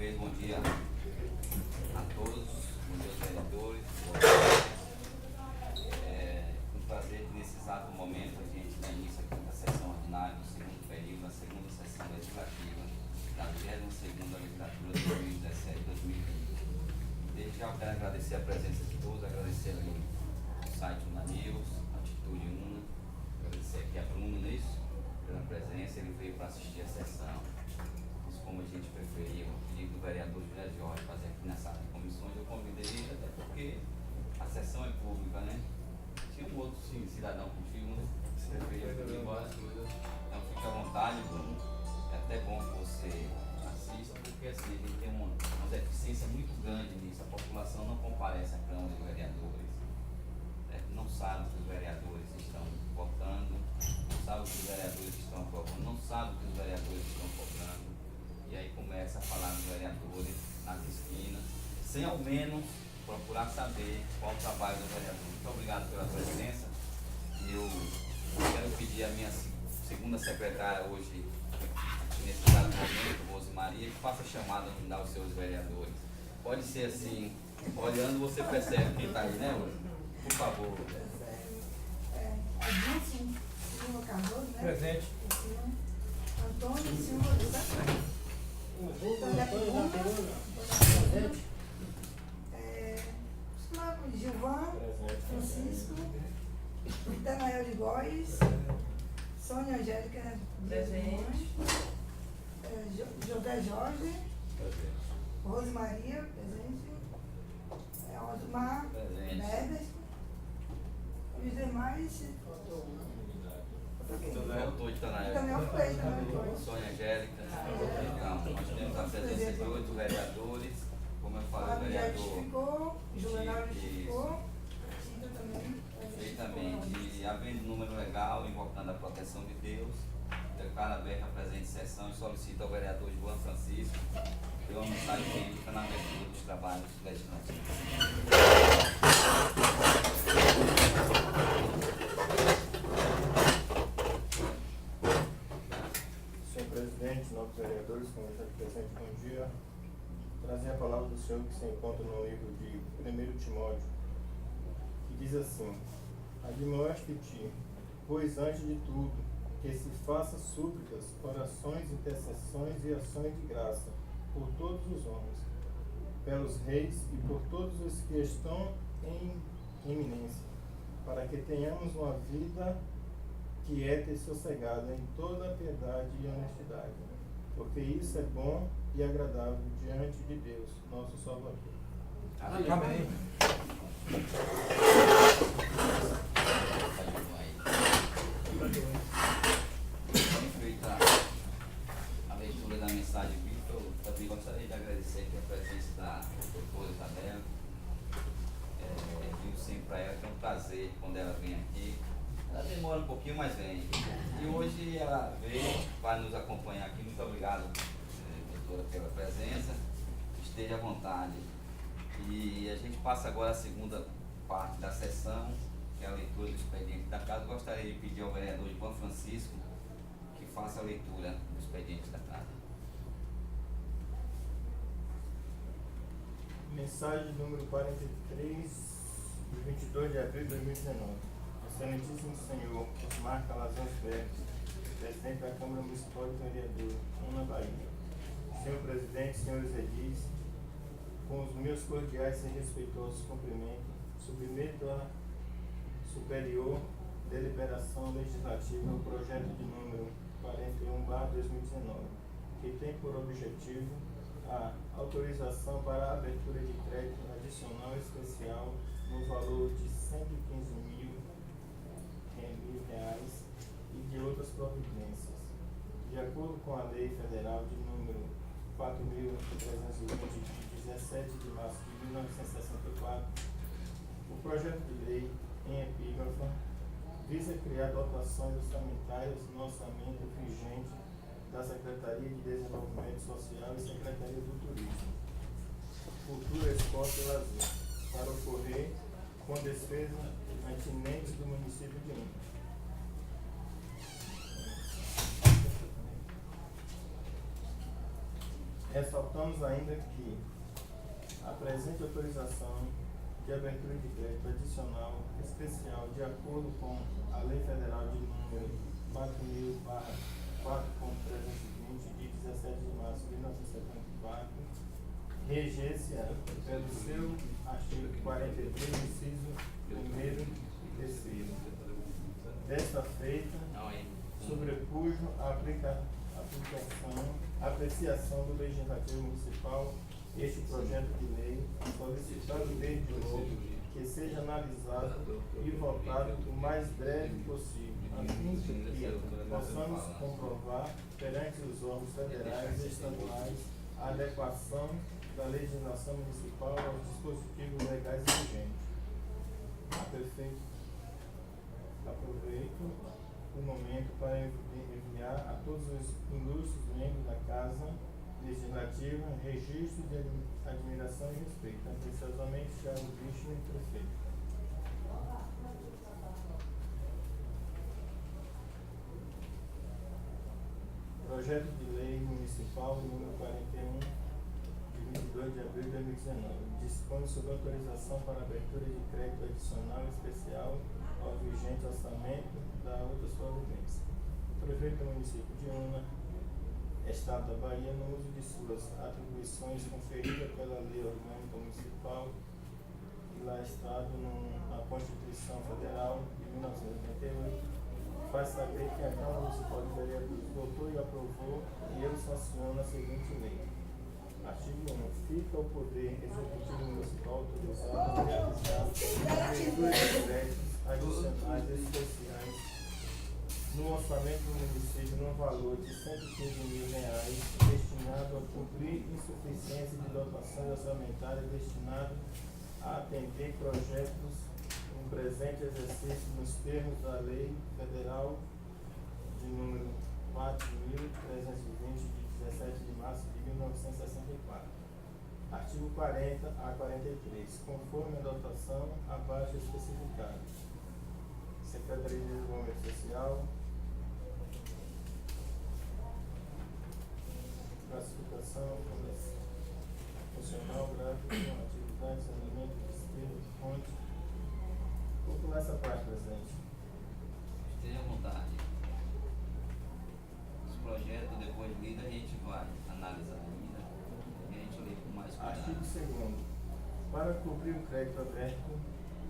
vez, bom dia a todos, bom dia aos vereadores. É um prazer que nesse exato momento a gente dá início aqui na sessão ordinária do segundo período, a segunda sessão legislativa da 22ª legislatura de 2017-2020. Desde já eu quero agradecer a presença de todos, agradecer ali o site Una News, Atitude Una, agradecer aqui a Bruno nisso, pela presença, ele veio para assistir a sessão. Mas como a gente preferia, o pedido do vereador José Jorge fazer aqui na sala de comissões, eu convidei ele, até porque a sessão é pública, né? Tinha um outro cidadão contigo, né? Você preferia vir embora. Então fique à vontade, Bruno. É até bom que você assista, porque assim, a gente tem uma deficiência muito grande nisso. A população não comparece à Câmara de Vereadores, não sabe que os vereadores estão votando, não sabe o que os vereadores estão aprovando, não sabe o que os vereadores estão cobrando. E aí começa a falar dos vereadores nas esquinas, sem ao menos procurar saber qual o trabalho do vereador. Muito obrigado pela presença. E eu quero pedir a minha segunda secretária hoje, nesse exato momento, Rose Maria, que faça a chamada no aos seus vereadores. Pode ser assim, olhando você percebe quem está aí, né, Rose? Por favor. Adilson Silva Cardoso, né? Presente. Antônio Silva Lula. Presente. Gilvan Francisco. Itanael de Góes. Sônia Angélica Presente. José Jorge. Rose Maria, presente. Osmar Neves. E os demais. Faltou Itanael. Itanael foi também. Sônia Angélica. Então, nós temos a presença de 8 vereadores. Como eu falei, o vereador ficou, Juvenal ficou, Tita também. Perfeitamente. Havendo número legal, invocando a proteção de Deus, declaro aberta a presente sessão e solicito ao vereador João Francisco pela uma mensagem bíblica na abertura dos trabalhos legislativos. Senhor presidente, novos vereadores, como está presente, bom dia. Trazer a palavra do Senhor que se encontra no livro de 1 Timóteo, que diz assim: admoeste-te, pois antes de tudo, que se faça súplicas, orações, intercessões e ações de graça por todos os homens, pelos reis e por todos os que estão em eminência, para que tenhamos uma vida quieta e sossegada em toda a piedade e honestidade, porque isso é bom e agradável diante de Deus, nosso Salvador. Amém. Feita a leitura da mensagem bíblica, eu também gostaria de agradecer aqui a presença da doutora Isabela. Digo sempre para ela que é um prazer quando ela vem aqui. Ela demora um pouquinho, mas vem. E hoje ela veio, vai nos acompanhar aqui. Muito obrigado, doutora, pela presença. Esteja à vontade. E a gente passa agora a segunda parte da sessão, que é a leitura do expediente da casa. Eu gostaria de pedir ao vereador João Francisco que faça a leitura do expediente da casa. Mensagem número 43, de 22 de abril de 2019. Excelentíssimo Senhor Osmar Calazans Ferreira, presidente da Câmara Municipal de Vereadores, Una Bahia. Senhor presidente, senhores edis, com os meus cordiais e respeitosos cumprimentos, submeto à superior deliberação legislativa o projeto de número 41/2019, que tem por objetivo a autorização para a abertura de crédito adicional especial no valor de R$115.000 e de outras providências. De acordo com a Lei Federal de número 4.320, de 17 de março de 1964, o projeto de lei, em epígrafe, visa criar dotações orçamentárias no orçamento vigente da Secretaria de Desenvolvimento Social e Secretaria do Turismo, Cultura, Esporte e Lazer, para ocorrer com despesas atinentes do município de Una. Ressaltamos ainda que a presente autorização de abertura de crédito adicional especial, de acordo com a Lei Federal de número 4.004.320, de 17 de março de 1974, reger-se-á pelo seu artigo 43, inciso 1º e 3º. Desta feita, sobrepujo a apreciação do Legislativo Municipal este projeto de lei, solicitando desde logo que seja analisado e votado o mais breve possível, a fim de que possamos comprovar perante os órgãos federais e estaduais a adequação da legislação municipal aos dispositivos legais vigentes. Aproveito o momento para enviar a todos os ilustres membros da Casa Legislativa registro de admiração e respeito. Atenciosamente, Thiago Bicho, prefeito. Projeto de Lei Municipal número 41, de 22 de abril de 2019. Dispõe sobre autorização para abertura de crédito adicional especial ao vigente orçamento da outra sua vivência. O prefeito do município de Una, Estado da Bahia, no uso de suas atribuições conferidas pela Lei Orgânica Municipal e lá Estado na Constituição Federal de 1988, faz saber que a Câmara Municipal de Vereadores votou e aprovou e eu sanciono a seguinte lei. Artigo 1. Fica o Poder Executivo Municipal autorizado a realizar abertura de créditos adicionais especiais no orçamento do município no valor de R$115 mil, destinado a cuprir insuficiência de dotação orçamentária destinado a atender projetos no presente exercício nos termos da Lei Federal de número 4.320, de 17 de março de 1964. Artigo 40 a 43, conforme a dotação abaixo especificada. Secretaria de Desenvolvimento Social, classificação, funcional, gráfico, atividade, saneamento, destino, fonte. Vou pular essa parte, presidente. Esteja à vontade. Os projetos, depois de lido, a gente vai analisar ainda. E a gente lê com mais cuidado. Artigo 2º. Para cobrir o crédito aberto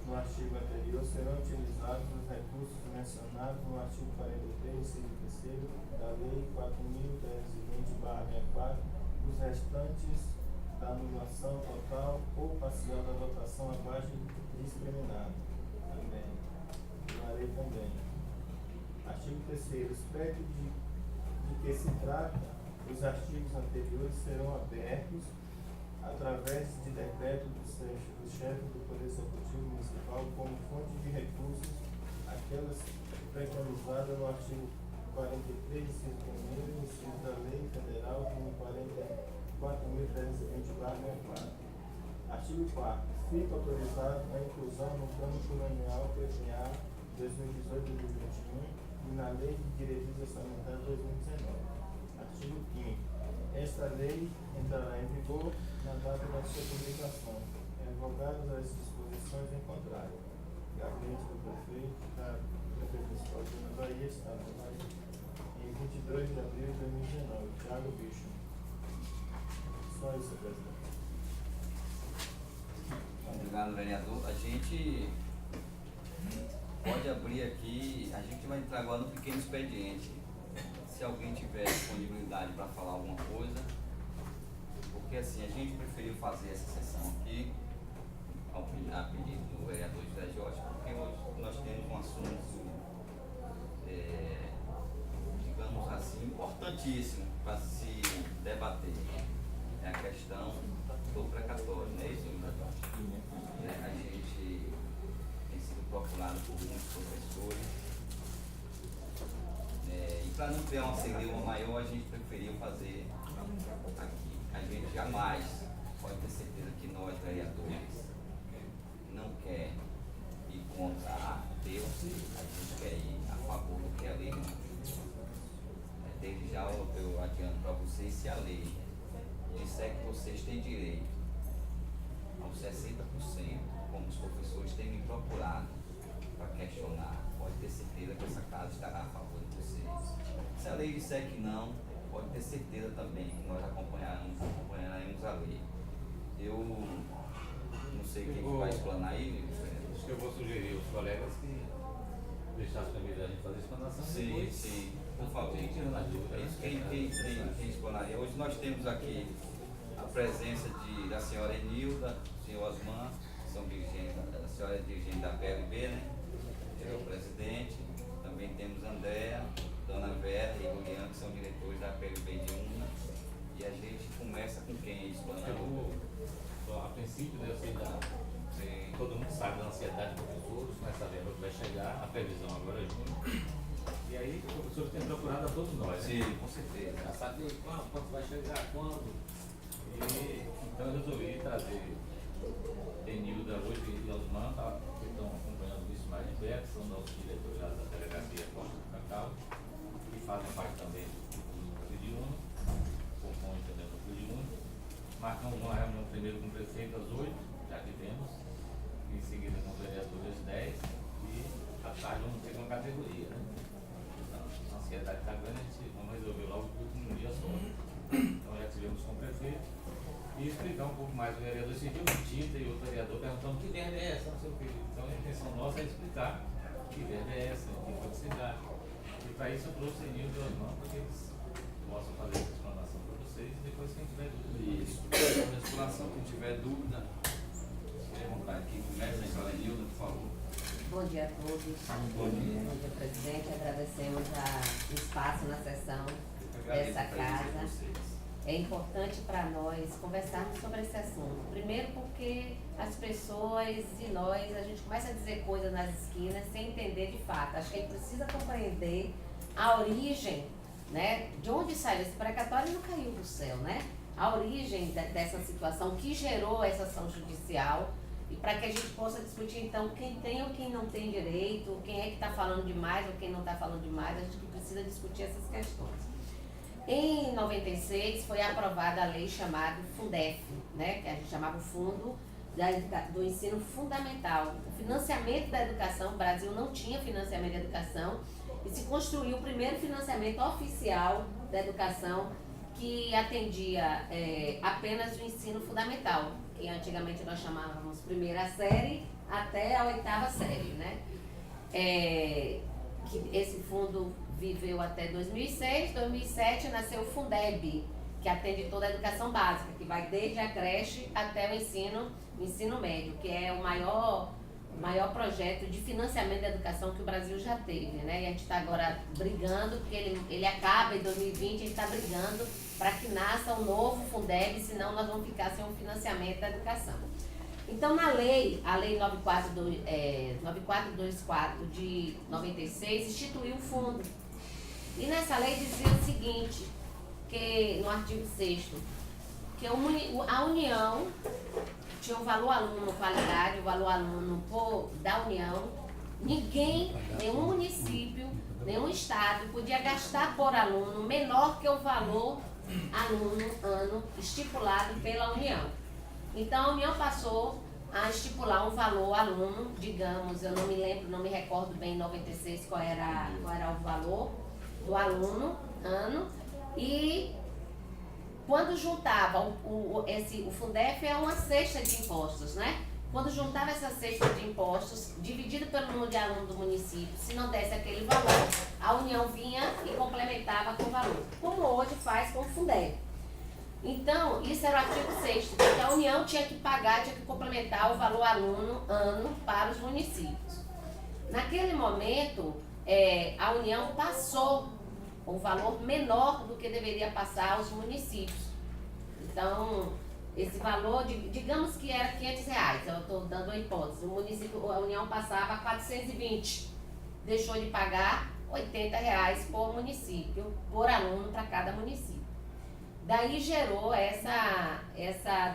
no artigo anterior, serão utilizados os recursos mencionados no artigo 43, inciso 3º da Lei 4.320/64, os restantes da anulação total ou parcial da dotação abaixo discriminada. Também. Lerei também. Artigo 3º. Os créditos de que se trata os artigos anteriores serão abertos através de decreto do chefe do Poder Executivo Municipal como fonte de recursos, aquelas preconizadas no artigo 43, inciso 1º, inciso da Lei Federal número 44.320/64. Artigo 4º. Fica autorizado a inclusão no Plano Colonial PPA 2018-2021 e na Lei de Diretrizes Orçamentárias 2019. Artigo 5º. Esta lei entrará em vigor na data da sua publicação, revogadas as disposições em contrário. Gabinete do Prefeito, da Prefeito Municipal de Bahia, Estado da Bahia, em 22 de abril de 2019. Thiago Bicho. Só isso, presidente. Obrigado, vereador. A gente pode abrir aqui, a gente vai entrar agora no pequeno expediente. Se alguém tiver disponibilidade para falar alguma coisa, porque assim, a gente preferiu fazer essa sessão aqui, a pedido do vereador José Jorge, porque hoje nós temos um assunto, digamos assim, importantíssimo para se debater. É a questão do precatório, não é isso, A gente tem sido procurado por muitos professores. E para não criar uma celeuma maior, a gente preferiu fazer aqui. A gente jamais pode ter certeza que nós, vereadores, não quer ir contra Deus, a gente quer ir a favor do que a lei diz. Desde já eu adianto para vocês, se a lei disser que vocês têm direito aos 60%, como os professores têm me procurado para questionar, pode ter certeza que essa casa estará a favor de vocês. Se a lei disser que não, pode ter certeza também que nós acompanharemos a lei. Eu não sei quem vai explanar aí. Acho que eu vou sugerir aos colegas que deixassem primeiro a gente fazer a explanação. Sim, sim, por favor. Tirando a dúvida. Quem explanaria? Hoje nós temos aqui a presença da senhora Enilda, do senhor Osman, que são dirigentes, a senhora é dirigente da PLB, né? Ele é o presidente. Também temos Andréa, Dona Vera e Juliano, que são diretores da PLB de UNA. E a gente começa com quem explanador? A princípio, eu sei todo mundo sabe da ansiedade dos professores, nós sabemos que vai chegar, a previsão agora é junho. E aí, os professores têm procurado a todos nós. Sim, né? com certeza. Já saber quando vai chegar, quando. E, então eu resolvi trazer Enilda hoje e Osman, que estão acompanhando isso mais de perto, são nossos diretores lá da delegacia Costa do Cacau, que fazem parte também do núcleo de UNA, compõem também o núcleo de UNA. Marcamos uma reunião primeiro com o prefeito às 8, já que temos, em seguida com os vereadores às 10, e à tarde vamos ter uma categoria, né? Então, a ansiedade está grande, a gente vamos resolver logo tudo num dia só. Então já tivemos com o prefeito e explicar um pouco mais o vereador. Esse dia o Tita e o vereador perguntando que verba é essa, não sei o que. Então a intenção nossa é explicar que verba é essa, que pode ser dado. E para isso eu trouxe Enildo e Osman, para que eles possam fazer essa explanação para vocês e depois quem tiver dúvida. Isso. A exploração, quem tiver dúvida, fique à vontade aqui. Começa a senhora Enilda, por favor. Bom dia a todos. Bom dia. Bom dia, presidente. Agradecemos o espaço na sessão Agradeço dessa a presença de casa. vocês. É importante para nós conversarmos sobre esse assunto. Primeiro porque as pessoas e nós, a gente começa a dizer coisas nas esquinas sem entender de fato. Acho que a gente precisa compreender a origem, né? De onde saiu esse precatório, não caiu do céu, né? A origem dessa situação que gerou essa ação judicial e para que a gente possa discutir então quem tem ou quem não tem direito, quem é que está falando demais ou quem não está falando demais, a gente precisa discutir essas questões. Em 96 foi aprovada a lei chamada Fundef, né, que a gente chamava o Fundo do Ensino Fundamental. O financiamento da educação, o Brasil não tinha financiamento da educação e se construiu o primeiro financiamento oficial da educação que atendia apenas o ensino fundamental, que antigamente nós chamávamos primeira série até a 8ª série, né? Que esse fundo viveu até 2006, 2007 nasceu o Fundeb, que atende toda a educação básica, que vai desde a creche até o ensino médio, que é o maior projeto de financiamento da educação que o Brasil já teve, né? E a gente está agora brigando, porque ele acaba em 2020, a gente está brigando para que nasça um novo Fundeb, senão nós vamos ficar sem um financiamento da educação. Então, a lei 9424 de 96 instituiu o fundo. E nessa lei dizia o seguinte, que no artigo 6º, que a União tinha um valor aluno qualidade, o valor aluno da União, nenhum município, nenhum estado podia gastar por aluno menor que o valor aluno ano estipulado pela União. Então a União passou a estipular um valor aluno, digamos, eu não me lembro, não me recordo bem em 96 qual era o valor do aluno ano, e quando juntava o Fundef é uma cesta de impostos, né? Quando juntava essa cesta de impostos, dividido pelo número de alunos do município, se não desse aquele valor, a União vinha e complementava com o valor, como hoje faz com o Fundeb. Então, isso era o artigo 6º, porque a União tinha que pagar, tinha que complementar o valor aluno ano para os municípios. Naquele momento, a União passou um valor menor do que deveria passar aos municípios. Então, esse valor, digamos que era R$500, eu estou dando uma hipótese, a União passava 420, deixou de pagar R$80 por município, por aluno para cada município. Daí gerou essa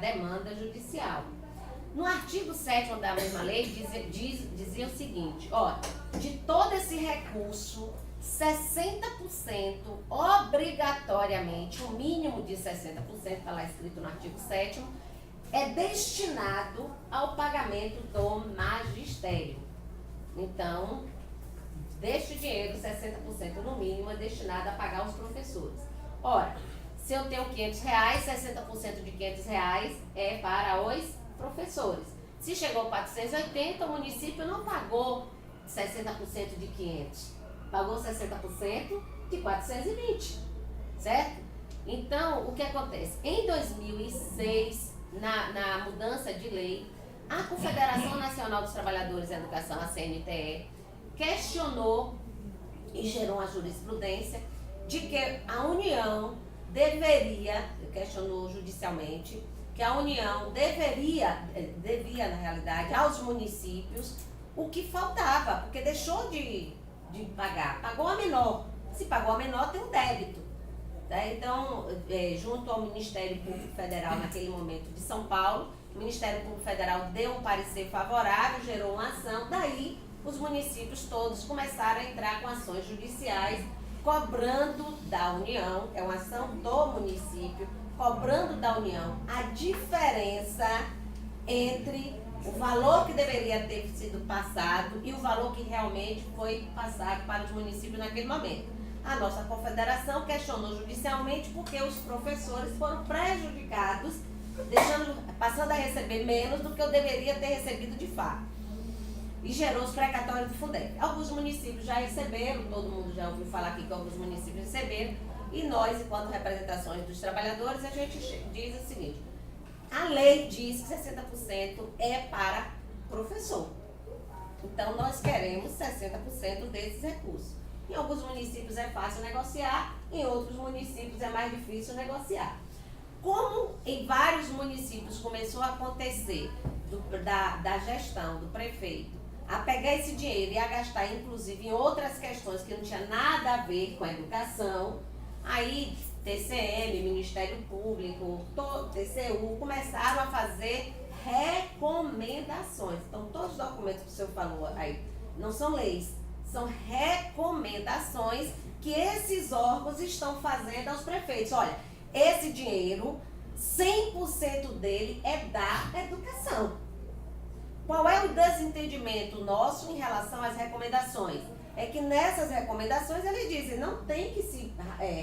demanda judicial. No artigo 7º da mesma lei dizia o seguinte, de todo esse recurso 60% obrigatoriamente, o mínimo de 60%, está lá escrito no artigo 7º, é destinado ao pagamento do magistério. Então, deste dinheiro, 60% no mínimo é destinado a pagar os professores. Ora, se eu tenho R$500, 60% de R$500 é para os professores. Se chegou a 480, o município não pagou 60% de 500, pagou 60% de 420, certo? Então, o que acontece? Em 2006, na mudança de lei, a Confederação Nacional dos Trabalhadores da Educação, a CNTE, questionou e gerou uma jurisprudência de que a União questionou judicialmente, que a União devia, na realidade, aos municípios o que faltava, porque deixou de pagar, pagou a menor. Se pagou a menor, tem um débito. Tá? Então, junto ao Ministério Público Federal, naquele momento de São Paulo, o Ministério Público Federal deu um parecer favorável, gerou uma ação, daí os municípios todos começaram a entrar com ações judiciais, cobrando da União, é uma ação do município, cobrando da União a diferença entre o valor que deveria ter sido passado e o valor que realmente foi passado para os municípios naquele momento. A nossa confederação questionou judicialmente porque os professores foram prejudicados, passando a receber menos do que eu deveria ter recebido de fato. E gerou os precatórios do Fundef. Alguns municípios já receberam, todo mundo já ouviu falar aqui que alguns municípios receberam, e nós, enquanto representações dos trabalhadores, a gente diz o seguinte: a lei diz que 60% é para professor. Então, nós queremos 60% desses recursos. Em alguns municípios é fácil negociar, em outros municípios é mais difícil negociar. Como em vários municípios começou a acontecer da gestão do prefeito a pegar esse dinheiro e a gastar, inclusive, em outras questões que não tinha nada a ver com a educação, aí TCM, Ministério Público, TCU, começaram a fazer recomendações. Então, todos os documentos que o senhor falou aí não são leis, são recomendações que esses órgãos estão fazendo aos prefeitos. Olha, esse dinheiro, 100% dele é da educação. Qual é o desentendimento nosso em relação às recomendações? É que nessas recomendações eles dizem, não tem que se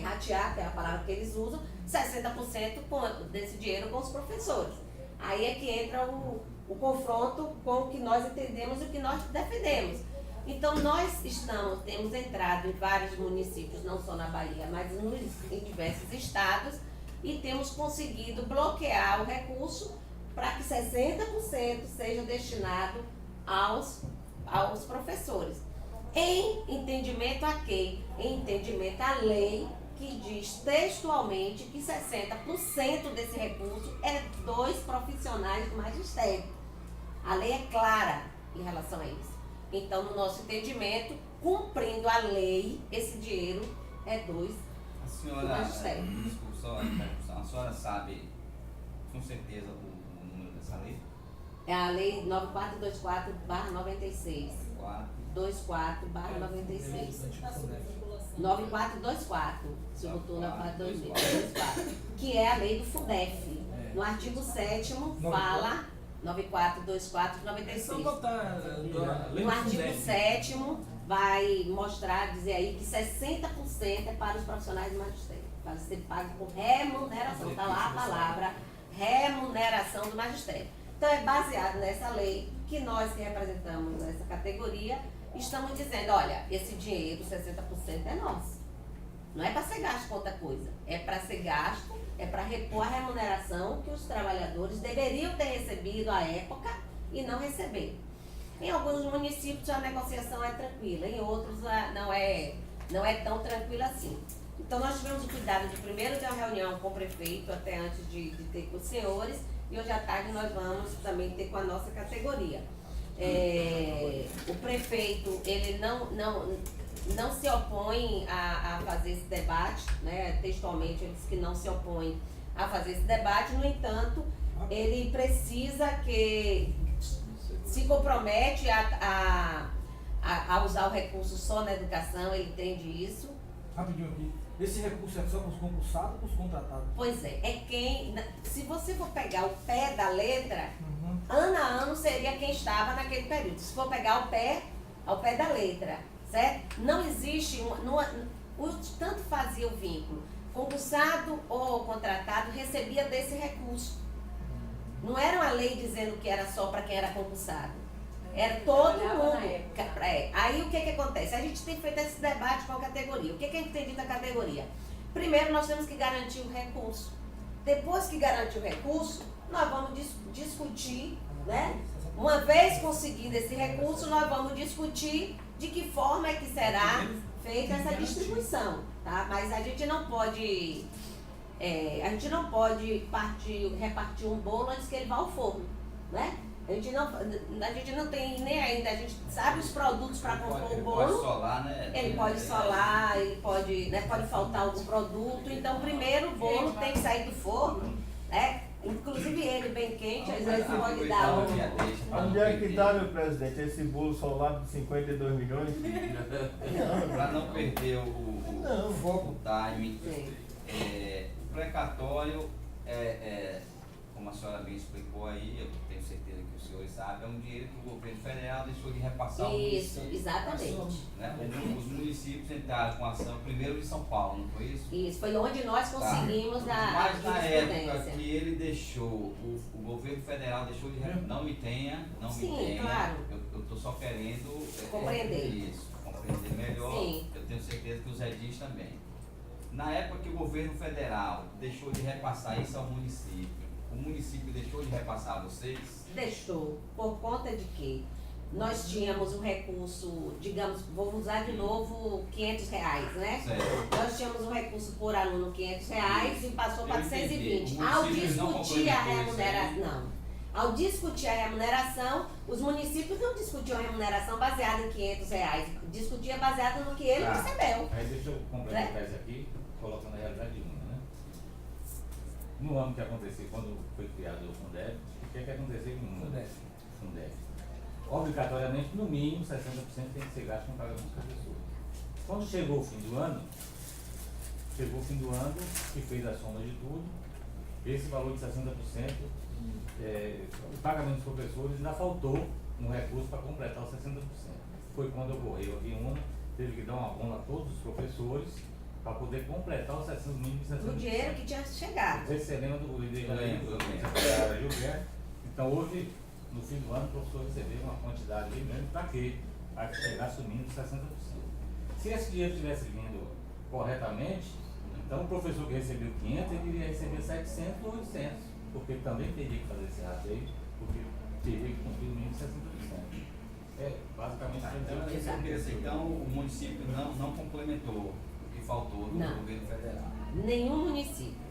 ratear, que é a palavra que eles usam, 60% desse dinheiro com os professores. Aí é que entra o confronto com o que nós entendemos e o que nós defendemos. Então, nós temos entrado em vários municípios, não só na Bahia, mas em diversos estados, e temos conseguido bloquear o recurso para que 60% seja destinado aos professores. Em entendimento a quê? Em entendimento à lei, que diz textualmente que 60% desse recurso é dos profissionais do magistério. A lei é clara em relação a isso. Então, no nosso entendimento, cumprindo a lei, esse dinheiro é dos do magistério. Desculpa, só a interrupção. A senhora sabe com certeza o número dessa lei? É a lei 9424/96. 24/96. 9424, se botou na 9424, que é a lei do Fundef. No artigo 7º fala 9424/96. No artigo 7º vai mostrar, dizer aí que 60% é para os profissionais do magistério, para ser pago por remuneração. Está lá a palavra remuneração do magistério. Então é baseado nessa lei que nós que representamos essa categoria estamos dizendo, olha, esse dinheiro, 60% é nosso. Não é para ser gasto com outra coisa, é para ser gasto, é para repor a remuneração que os trabalhadores deveriam ter recebido à época e não receberam. Em alguns municípios a negociação é tranquila, em outros não é tão tranquila assim. Então nós tivemos o cuidado de primeiro ter uma reunião com o prefeito, até antes de ter com os senhores, e hoje à tarde nós vamos também ter com a nossa categoria. O prefeito, ele não se opõe a fazer esse debate, né? Textualmente ele diz que não se opõe a fazer esse debate, no entanto, ele precisa que se compromete a a usar o recurso só na educação, ele entende isso. Rapidinho aqui. Esse recurso é só para os concursados ou para os contratados? Pois é quem, se você for pegar o pé da letra, ano a ano seria quem estava naquele período. Se for pegar ao pé da letra, certo? Não existe, tanto fazia o vínculo, concursado ou contratado recebia desse recurso. Não era uma lei dizendo que era só para quem era concursado. Era todo mundo. Aí o que acontece? A gente tem feito esse debate com a categoria. O que a gente tem dito da categoria? Primeiro nós temos que garantir o recurso. Depois que garantir o recurso, nós vamos discutir, né? Uma vez conseguido esse recurso, nós vamos discutir de que forma é que será feita essa distribuição, tá? Mas a gente não pode repartir um bolo antes que ele vá ao forno, né? A gente não tem nem ainda, a gente sabe os produtos para compor o bolo. Ele pode solar, né? Ele pode solar, ele pode, né, pode faltar algum produto. Então, primeiro o bolo tem que sair do forno, né? Inclusive ele bem quente, às vezes pode dar Onde é que está, meu presidente, esse bolo solar de 52 milhões? Para não perder o foco, o timing, o precatório como a senhora bem explicou aí, eu tenho certeza que os senhores sabem, é um dinheiro que o governo federal deixou de repassar ao isso, município. exatamente. Né? Os municípios entraram com a ação primeiro de São Paulo, não foi isso? Isso, foi onde nós conseguimos Mas na época jurisprudência. que ele deixou, o governo federal deixou de não me tenha, claro. Eu estou só querendo Compreender. Isso, compreender melhor. Sim. Eu tenho certeza que os edis também. Na época que o governo federal deixou de repassar isso ao município, o município deixou de repassar a vocês? Deixou, por conta de que nós tínhamos um recurso, digamos, vou usar de novo R$500, né? Certo. Nós tínhamos um recurso por aluno R$500 e passou para Eu entendi. 420. O Ao município não discutir a complementou isso aí? remuneração, ao discutir a remuneração, os municípios não discutiam a remuneração baseada em R$500, discutia baseada no que ele recebeu. Aí deixa eu complementar isso aqui, colocando a realidade de uma, né? No ano que aconteceu, quando foi criado o Fundeb, o que aconteceu com o Fundeb? Obrigatoriamente, no mínimo, 60% tem que ser gasto com pagamento dos professores. Quando chegou o fim do ano, que fez a soma de tudo, esse valor de 60%, o pagamento dos professores ainda faltou um recurso para completar os 60%. Foi quando ocorreu aqui uma, teve que dar uma abono a todos os professores para poder completar os 60 mínimos 60%. Do dinheiro que tinha chegado. Você lembra do secretário Gilberto? Então houve, no fim do ano, o professor recebeu uma quantidade de mesmo para quê? Para que chegasse o mínimo de 60%. Se esse dinheiro tivesse vindo corretamente, então o professor que recebeu 500, ele iria receber 700 ou 800, porque ele também teria que fazer esse rateio, porque teria que cumprir o mínimo de 60%. Basicamente, então o município não complementou o que faltou do governo federal. Nenhum município.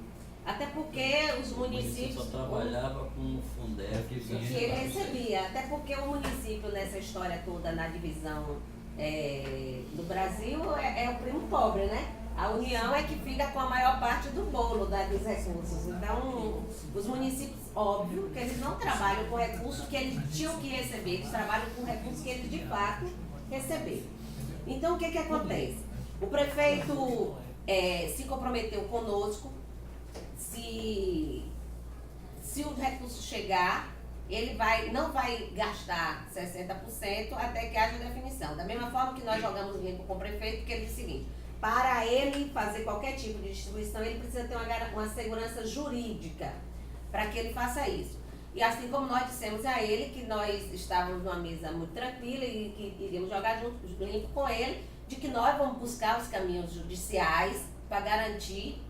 Até porque os municípios só trabalhava com o Fundeb que ele recebia. Até porque o município, nessa história toda, na divisão do Brasil, é o primo pobre, né? A União é que fica com a maior parte do bolo dos recursos. Então, os municípios, óbvio, que eles não trabalham com recursos que eles tinham que receber, eles trabalham com recursos que eles de fato receberam. Então, o que acontece? O prefeito se comprometeu conosco, se o recurso chegar, ele não vai gastar 60% até que haja definição. Da mesma forma que nós jogamos limpo com o prefeito, que ele disse o seguinte: para ele fazer qualquer tipo de distribuição, ele precisa ter uma segurança jurídica para que ele faça isso. E assim como nós dissemos a ele que nós estávamos numa mesa muito tranquila e que iríamos jogar limpo com ele, de que nós vamos buscar os caminhos judiciais para garantir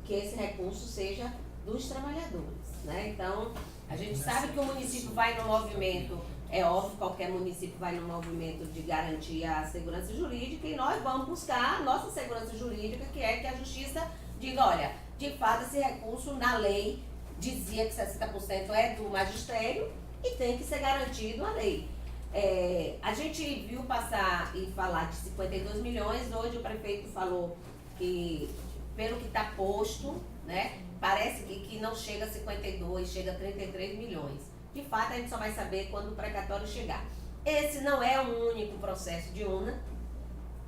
que esse recurso seja dos trabalhadores, né? Então, a gente sabe que o município vai no movimento, é óbvio, qualquer município vai no movimento de garantir a segurança jurídica, e nós vamos buscar a nossa segurança jurídica, que é que a justiça diga, olha, de fato esse recurso na lei dizia que 60% é do magistério e tem que ser garantido a lei. A gente viu passar e falar de 52 milhões, hoje o prefeito falou que, pelo que está posto, né, parece que não chega a 52, chega a 33 milhões. De fato, a gente só vai saber quando o precatório chegar. Esse não é um único processo de UNA,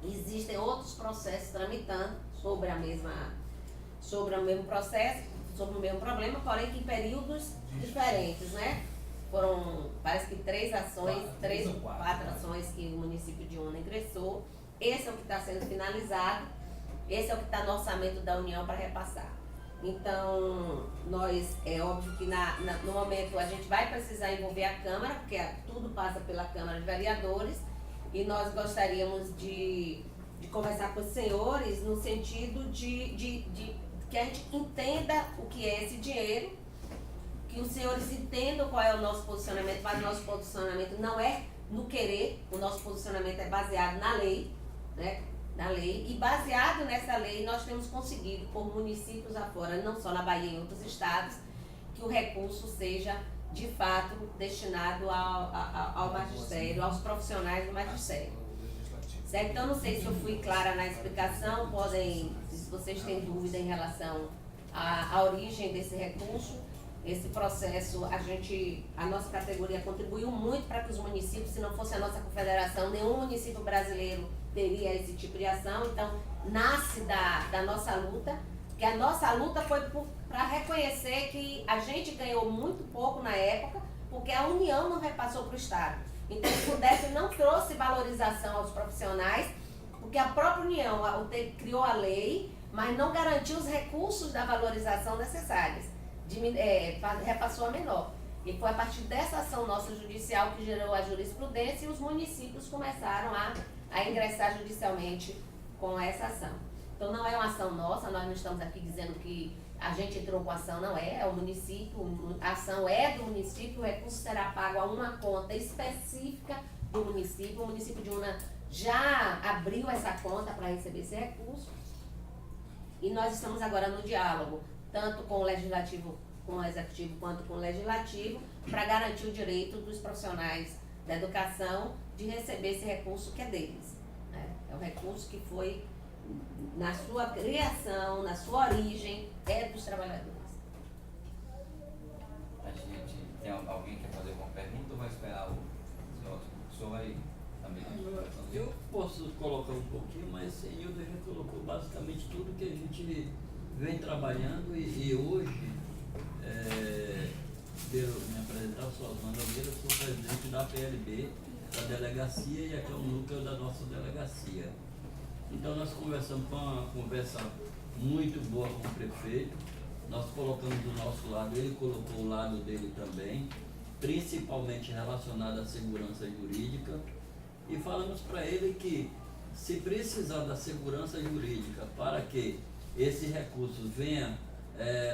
existem outros processos tramitando sobre o mesmo processo, sobre o mesmo problema, porém que em períodos diferentes, né? Foram, parece que 3 ou 4 ações que o município de UNA ingressou. Esse é o que está sendo finalizado, esse é o que está no orçamento da União para repassar. Então, nós, é óbvio que no momento a gente vai precisar envolver a Câmara, porque tudo passa pela Câmara de Vereadores, e nós gostaríamos de conversar com os senhores no sentido de que a gente entenda o que é esse dinheiro, que os senhores entendam qual é o nosso posicionamento, mas o nosso posicionamento não é no querer, o nosso posicionamento é baseado na lei, né? Na lei, e baseado nessa lei nós temos conseguido, por municípios afora, não só na Bahia, em outros estados, que o recurso seja de fato destinado ao magistério, aos profissionais do magistério. Certo? Então, não sei se eu fui clara na explicação, se vocês têm dúvida em relação à origem desse recurso, esse processo, a nossa categoria contribuiu muito para que os municípios, se não fosse a nossa confederação, nenhum município brasileiro teria esse tipo de ação. Então, nasce da nossa luta, que a nossa luta foi para reconhecer que a gente ganhou muito pouco na época, porque a União não repassou para o Estado. Então, o Fundef não trouxe valorização aos profissionais, porque a própria União criou a lei, mas não garantiu os recursos da valorização necessários. Repassou a menor. E foi a partir dessa ação nossa judicial que gerou a jurisprudência e os municípios começaram a ingressar judicialmente com essa ação. Então não é uma ação nossa, nós não estamos aqui dizendo que a gente entrou com a ação, não é o município, a ação é do município, o recurso será pago a uma conta específica do município. O município de UNA já abriu essa conta para receber esse recurso e nós estamos agora no diálogo, tanto com o legislativo, com o executivo, quanto com o legislativo, para garantir o direito dos profissionais da educação de receber esse recurso que é deles, né? É um recurso que foi, na sua criação, na sua origem, é dos trabalhadores. A gente tem alguém que quer fazer alguma pergunta ou vai esperar o senhor vai também? Eu posso colocar um pouquinho, mas o Nildo já colocou basicamente tudo que a gente vem trabalhando e hoje, me apresentar, sou Osmando Almeida, sou presidente da PLB, da delegacia, e aqui é o núcleo da nossa delegacia. Então nós conversamos com uma conversa muito boa com o prefeito, nós colocamos do nosso lado, ele colocou o lado dele também, principalmente relacionado à segurança jurídica, e falamos para ele que se precisar da segurança jurídica para que esse recurso venha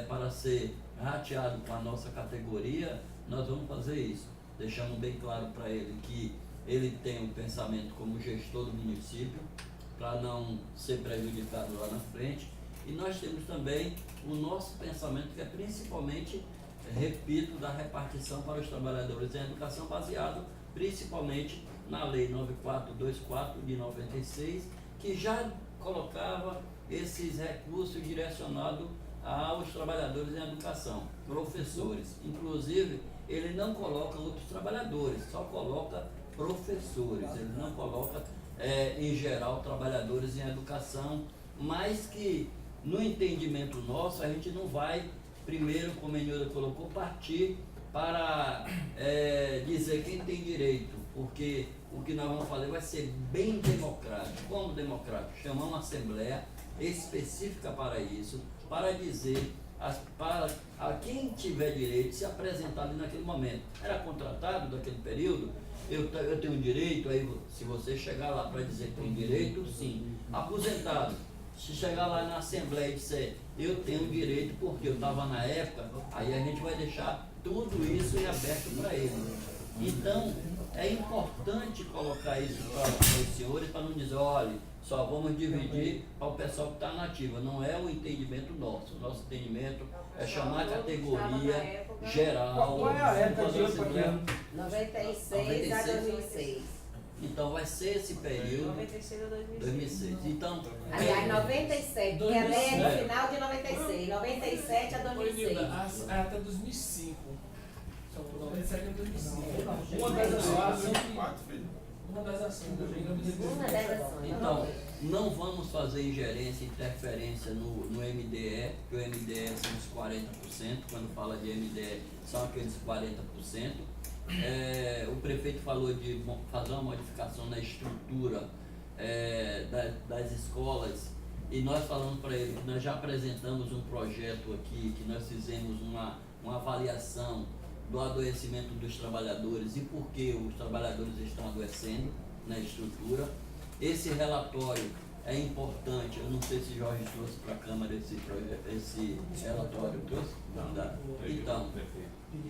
para ser rateado com a nossa categoria, nós vamos fazer isso. Deixamos bem claro para ele que ele tem um pensamento como gestor do município, para não ser prejudicado lá na frente. E nós temos também o nosso pensamento, que é principalmente, repito, da repartição para os trabalhadores em educação, baseado principalmente na Lei 9424 de 96, que já colocava esses recursos direcionados aos trabalhadores em educação, professores. Inclusive, ele não coloca outros trabalhadores, só coloca professores, ele não coloca, em geral, trabalhadores em educação, mas que, no entendimento nosso, a gente não vai, primeiro, como a Nilda colocou, partir para dizer quem tem direito, porque o que nós vamos fazer vai ser bem democrático. Como democrático? Chamar uma assembleia específica para isso, para dizer para quem tiver direito se apresentar ali naquele momento. Era contratado daquele período, eu tenho direito, aí se você chegar lá para dizer que tem direito, sim. Aposentado, se chegar lá na Assembleia e disser eu tenho direito porque eu estava na época, aí a gente vai deixar tudo isso em aberto para ele. Então, é importante colocar isso para os senhores, para não dizer, olha, só vamos dividir para o pessoal que está na ativa. Não é o entendimento nosso. O nosso entendimento é chamar a categoria geral. Qual é a época de hoje? 96 a 2006. Então vai ser esse período. 96 a 2006. Então, Aliás, 97, porque ela é no final de 96. 97 a 2006. Até 2005. Então, 97 é 2005. Uma das ações Uma das ações do Uma das ações. Então, não vamos fazer ingerência, interferência no MDE, que o MDE são os 40%, quando fala de MDE são aqueles 40%. O prefeito falou de fazer uma modificação na estrutura das escolas, e nós falamos para ele que nós já apresentamos um projeto aqui, que nós fizemos uma avaliação do adoecimento dos trabalhadores e por que os trabalhadores estão adoecendo na estrutura. Esse relatório é importante, eu não sei se Jorge trouxe para a Câmara esse relatório, trouxe?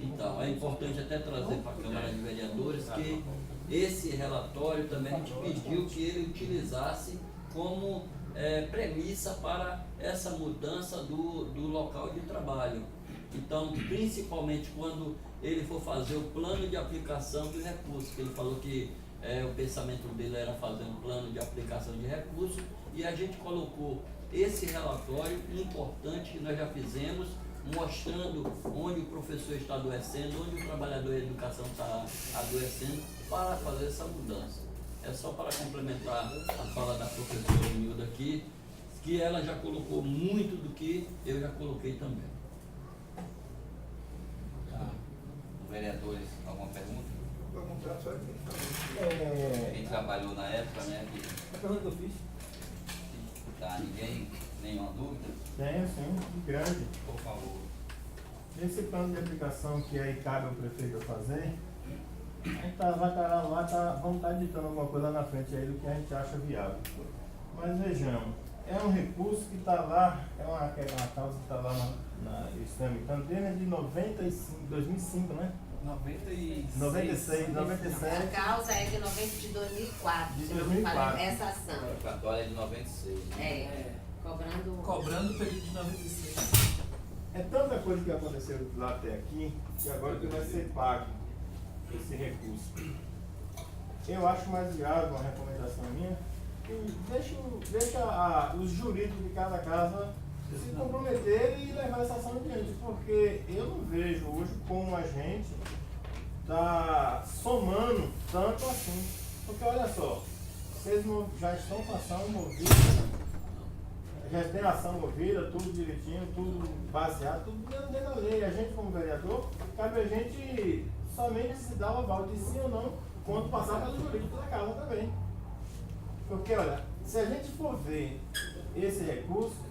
Então, é importante até trazer para a Câmara de Vereadores que esse relatório também a gente pediu que ele utilizasse como premissa para essa mudança do local de trabalho. Então, principalmente quando ele for fazer o plano de aplicação de recursos, que ele falou que o pensamento dele era fazer um plano de aplicação de recursos, e a gente colocou esse relatório importante que nós já fizemos, mostrando onde o professor está adoecendo, onde o trabalhador de educação está adoecendo, para fazer essa mudança. É só para complementar a fala da professora Nilda aqui, que ela já colocou muito do que eu já coloquei também. Vereadores, alguma pergunta? É, Quem trabalhou na época, né? A pergunta que eu fiz. Tá, ninguém, nenhuma dúvida? Tenho sim, grande. Por favor. Esse plano de aplicação que aí cabe ao prefeito fazer, a gente vai estar lá, vamos estar ditando alguma coisa na frente aí do que a gente acha viável. Mas vejamos, é um recurso que está lá, é uma causa que está lá tramitando desde 2005, né? 96, 97. A causa é de 2004. De se não 2004. me falha, essa ação. O cartório é de 96. Cobrando o período de 96. É tanta coisa que aconteceu lá até aqui, que agora que vai ser pago esse recurso. Eu acho mais viável, uma recomendação minha, que deixa os jurídicos de cada casa se comprometerem e levar essa ação adiante, porque eu não vejo hoje como a gente está somando tanto assim. Porque olha só, vocês já estão com ação movida, já tem ação movida, tudo direitinho, tudo baseado, tudo dentro da lei. A gente como vereador, cabe a gente somente se dar o aval de sim ou não, quando passar pelo jurídico da casa também. Porque olha, se a gente for ver esse recurso,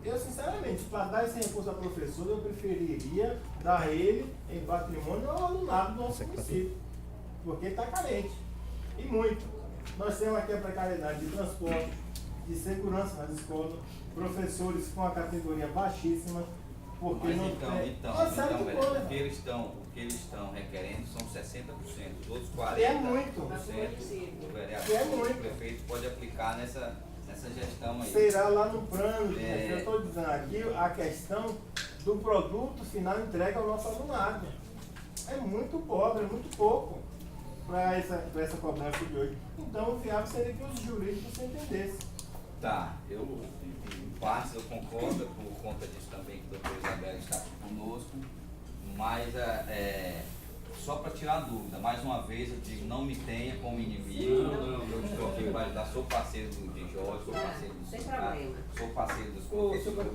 eu sinceramente, para dar esse recurso ao professor, eu preferiria dar ele em patrimônio ao alunado do nosso município, porque está carente, e muito. Nós temos aqui a precariedade de transporte, de segurança nas escolas, professores com a categoria baixíssima, porque Mas não então, série de vereador, coisa. o que eles estão requerendo são 60%, os outros 40%. É muito. O vereador, É muito. o prefeito pode aplicar nessa gestão aí. Será lá no plano, eu estou dizendo aqui a questão do produto final entregue ao nosso alunado. É muito pobre, é muito pouco para essa cobrança de hoje. Então o viável seria que os jurídicos se entendessem. Tá, em partes eu concordo, por conta disso também que o doutor Isabel está aqui conosco, mas só para tirar a dúvida, mais uma vez eu digo, não me tenha como inimigo, eu estou aqui para ajudar, sou parceiro de Jorge, sou parceiro do sem sindicato, problema. sou parceiro dos professores.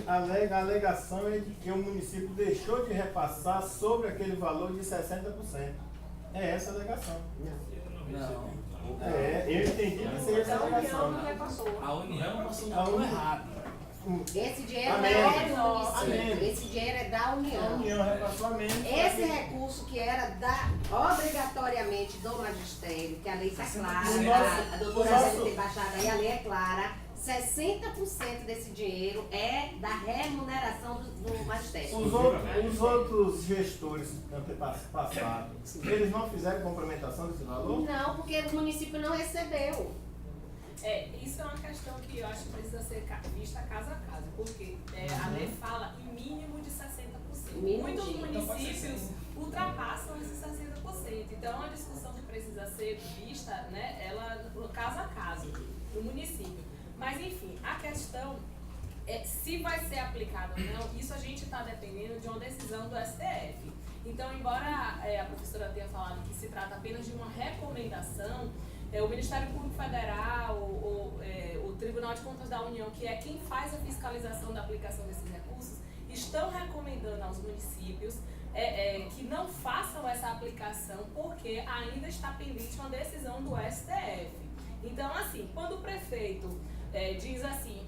A alegação é de que o município deixou de repassar sobre aquele valor de 60%. É essa a alegação. Não. Eu entendi que seria essa alegação. A União passou A União. errado. Esse dinheiro Amém. não é do Amém. município, esse dinheiro é da A União. União repassou a menos. Esse recurso que era obrigatoriamente do magistério, que a lei está clara, O a doutora nosso- deve ter baixado aí, a lei é clara, 60% desse dinheiro é da remuneração do magistério. Os outros gestores antepassados, eles não fizeram complementação desse valor? Não, porque o município não recebeu. Isso é uma questão que eu acho que precisa ser vista casa a casa, porque a lei fala em mínimo de 60%. Mínimo Muitos de- municípios ultrapassam esses 60%. Então é uma discussão que precisa ser vista, né, ela no caso a caso, do município. Mas enfim, a questão se vai ser aplicado ou não, isso a gente está dependendo de uma decisão do STF. Então, embora a professora tenha falado que se trata apenas de uma recomendação, o Ministério Público Federal, o Tribunal de Contas da União, que é quem faz a fiscalização da aplicação desses recursos, estão recomendando aos municípios que não façam essa aplicação porque ainda está pendente uma decisão do STF. Então, assim, quando o prefeito diz assim,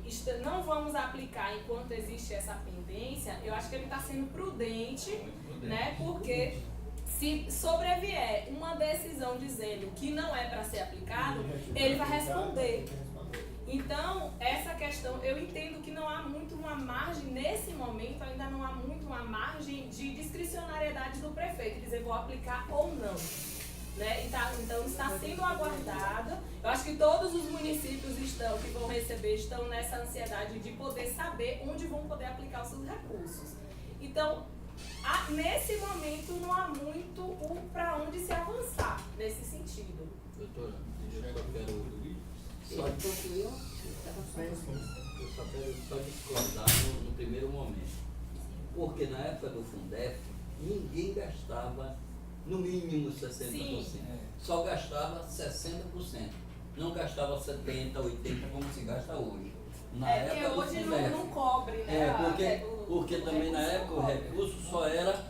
não vamos aplicar enquanto existe essa pendência, eu acho que ele está sendo prudente, né? Porque se sobrevier uma decisão dizendo que não é para ser aplicado, ele vai responder. Então, essa questão, eu entendo que não há muito uma margem, nesse momento, ainda não há muito uma margem de discricionariedade do prefeito, dizer vou aplicar ou não. Né? Então, está sendo aguardado. Eu acho que todos os municípios que vão receber estão nessa ansiedade de poder saber onde vão poder aplicar os seus recursos. Então, nesse momento, não há muito para onde se avançar nesse sentido. Doutora, eu só quero... Pode concluir? Eu só quero só discordar no primeiro momento. Porque na época do Fundef, ninguém gastava no mínimo 60%. Sim. Só gastava 60%. Não gastava 70%, 80% como se gasta hoje. Na Porque época hoje do Fundef. não cobre, né? Porque também na época o recurso só era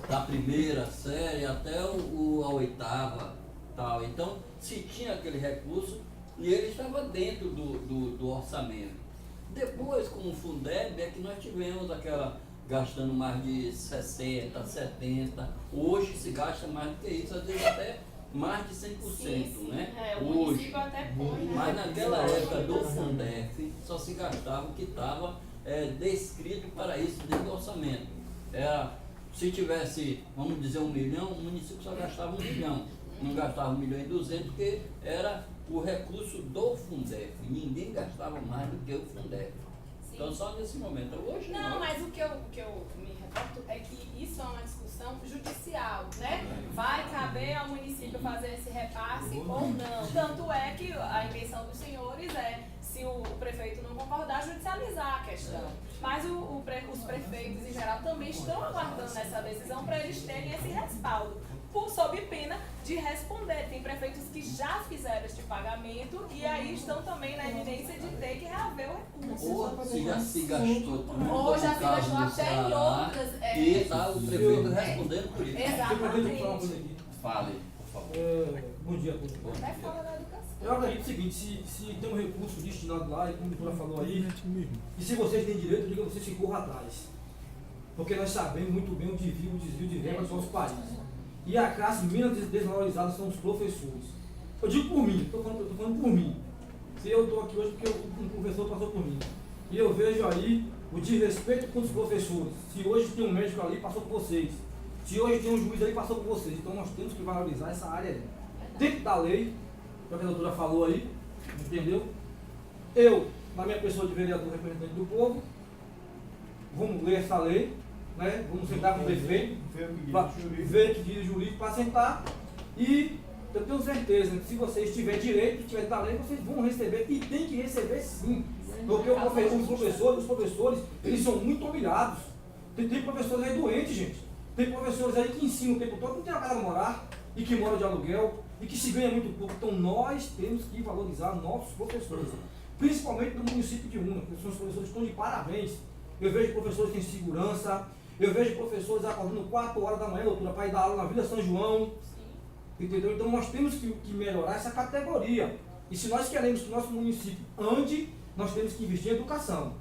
da primeira série até a oitava. Tal. Então, se tinha aquele recurso e ele estava dentro do orçamento. Depois, com o Fundeb, é que nós tivemos aquela gastando mais de 60%, 70%. Hoje se gasta mais do que isso, às vezes até mais de 100%, sim. né? O Hoje. município até põe, né? Mas naquela época do Fundef, só se gastava o que estava descrito para isso dentro do orçamento. Se tivesse, vamos dizer, 1 milhão, o município só gastava 1 milhão. Não gastava 1,2 milhões, porque era o recurso do Fundef. Ninguém gastava mais do que o Fundef. Sim. Então, só nesse momento. Hoje Não, mas o que eu me reporto é que isso é uma discussão judicial, né? Vai caber ao município fazer esse repasse ou não. Tanto é que a intenção dos senhores se o prefeito não concordar, judicializar a questão. Mas os prefeitos, em geral, também estão aguardando essa decisão para eles terem esse respaldo, sob pena de responder. Tem prefeitos que já fizeram este pagamento e aí estão também na eminência de ter que reaver o recurso. ou se já se gastou tudo, Ou já no se caso gastou do até em Ceará, outras. E está o prefeito respondendo por isso. Exatamente. Fale, por favor. Bom dia a todos. Até fora da educação. Eu acredito o seguinte, se tem um recurso destinado lá, e como a doutora falou aí, e se vocês têm direito, eu digo a vocês que corram atrás. Porque nós sabemos muito bem o desvio de verbas do nosso país. E a classe menos desvalorizada são os professores. Eu digo por mim, estou falando por mim. Se eu estou aqui hoje porque um professor passou por mim. E eu vejo aí o desrespeito com os professores. Se hoje tem um médico ali, passou por vocês. Se hoje tem um juiz ali, passou por vocês. Então nós temos que valorizar essa área aí. Dentro da lei, que a doutora falou aí, entendeu? Eu, na minha pessoa de vereador representante do povo, vamos ler essa lei, né? Vamos sentar com o prefeito, ver que diz o jurídico para sentar, e eu tenho certeza que se vocês tiverem direito, se tiver da lei, vocês vão receber, e tem que receber sim. Porque os professores, eles são muito humilhados. Tem professores aí doentes, gente. Tem professores aí que ensinam o tempo todo, não tem uma casa a morar, e que moram de aluguel, e que se ganha muito pouco. Então nós temos que valorizar nossos professores, principalmente do município de Una, porque os professores estão de parabéns. Eu vejo professores que têm segurança, eu vejo professores acordando 4 horas da manhã, doutora, para ir dar aula na Vila São João. Entendeu? Então nós temos que melhorar essa categoria. E se nós queremos que o nosso município ande, nós temos que investir em educação.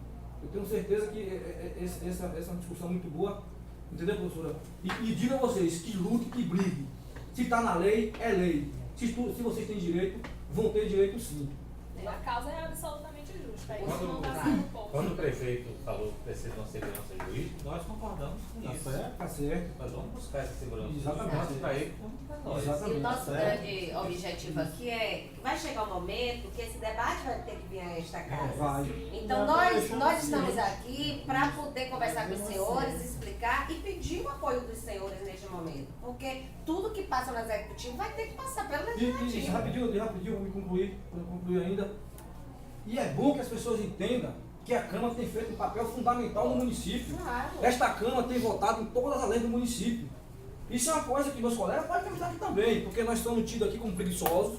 Eu tenho certeza que essa é uma discussão muito boa. Entendeu, professora? E digo a vocês que lute, que brigue. Se está na lei, é lei. Se vocês têm direito, vão ter direito sim. A causa é absolutamente justa. Isso não está sendo pouco. Quando o prefeito falou que precisa de uma segurança jurídica, nós concordamos com isso. Tá certo. Nós vamos buscar essa segurança Exatamente. jurídica, tanto para ele como para nós. Exatamente. E o nosso certo. grande objetivo aqui é que vai chegar um momento que esse debate vai ter que vir a esta casa. Vai. Então nós estamos aqui para poder conversar com os senhores, explicar e pedir o apoio dos senhores neste momento. Porque tudo que passa no executivo vai ter que passar pelo E legislativo. rapidinho, vou me concluir ainda. E é bom que as pessoas entendam que a Câmara tem feito um papel fundamental no município. Claro. Esta Câmara tem votado em todas as leis do município. Isso é uma coisa que meus colegas podem acreditar aqui também, porque nós estamos tidos aqui como preguiçosos,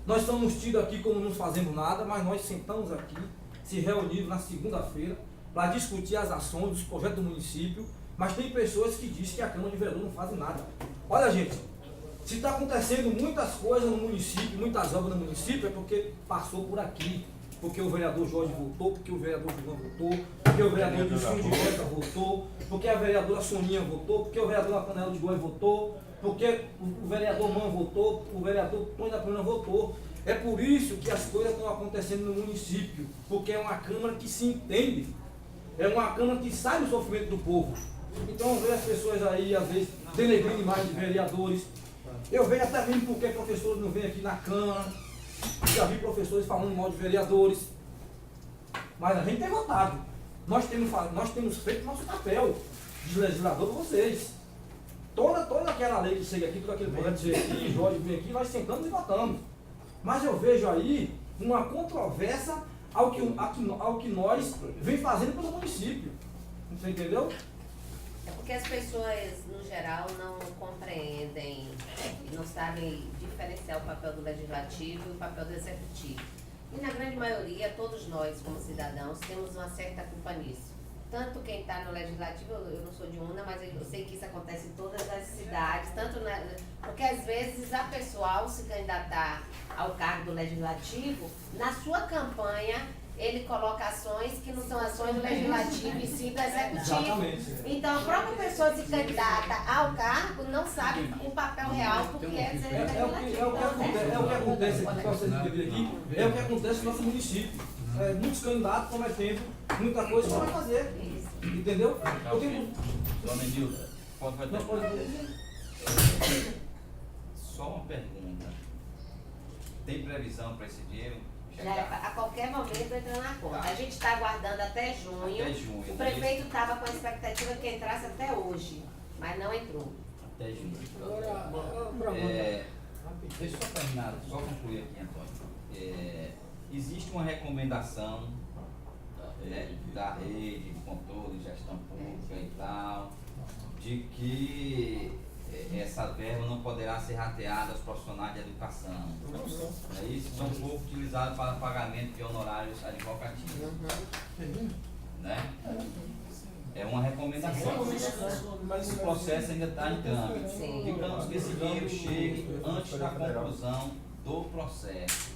nós estamos tidos aqui como não fazemos nada, mas nós sentamos aqui, se reunimos na segunda-feira, para discutir as ações, os projetos do município, mas tem pessoas que dizem que a Câmara de Vereadores não faz nada. Olha, gente, se está acontecendo muitas coisas no município, muitas obras no município, é porque passou por aqui. Porque o vereador Jorge votou, porque o vereador João votou, porque o vereador Dilson de Rocha votou, porque a vereadora Soninha votou, porque o vereador Nathanael de Goiás votou, porque o vereador Man votou, o vereador Tony da Plana votou. É por isso que as coisas estão acontecendo no município, porque é uma Câmara que se entende, é uma Câmara que sabe o sofrimento do povo. Então eu vejo as pessoas aí, às vezes, denegrindo imagem de vereadores. Eu vejo até mesmo porque professores não vêm aqui na Câmara. Já vi professores falando mal de vereadores. Mas a gente tem votado. Nós temos feito nosso papel de legislador para vocês. Toda aquela lei que chega aqui, todo aquele projeto que chega aqui, Jorge vem aqui, nós sentamos e votamos. Mas eu vejo aí uma controvérsia ao que nós vem fazendo pelo município. Você entendeu? É porque as pessoas, no geral, não compreendem e não sabem diferenciar o papel do legislativo e o papel do executivo. E na grande maioria, todos nós, como cidadãos, temos uma certa culpa nisso. Tanto quem está no legislativo, eu não sou de Una, mas eu sei que isso acontece em todas as cidades, porque às vezes a pessoa, ao se candidatar ao cargo do legislativo, na sua campanha, ele coloca ações que não são ações do legislativo e sim do executivo. Exatamente. Então a própria pessoa se candidata ao cargo não sabe o papel real porque é dizer legislativo. É o que acontece aqui, para vocês entenderem aqui, é o que acontece no nosso município. Muitos candidatos prometendo muita coisa que não vai fazer. Entendeu? Eu tenho... Dona Nilda, quanto vai ter? Não pode... Só uma pergunta. Tem previsão para esse dinheiro chegar? A qualquer momento entra na conta. Tá. A gente está aguardando até junho. Até junho. O prefeito estava com a expectativa que entrasse até hoje, mas não entrou. Até junho. Agora, Deixa eu só terminar, só concluir aqui, Antônio. Existe uma recomendação da rede, controle, gestão pública e tal, de que essa verba não poderá ser rateada aos profissionais de educação. Isso são pouco utilizados para pagamento de honorários advocativos. Né? É uma recomendação. Mas o processo ainda está em trâmite. Sim. Digamos que esse dinheiro chegue antes da conclusão do processo.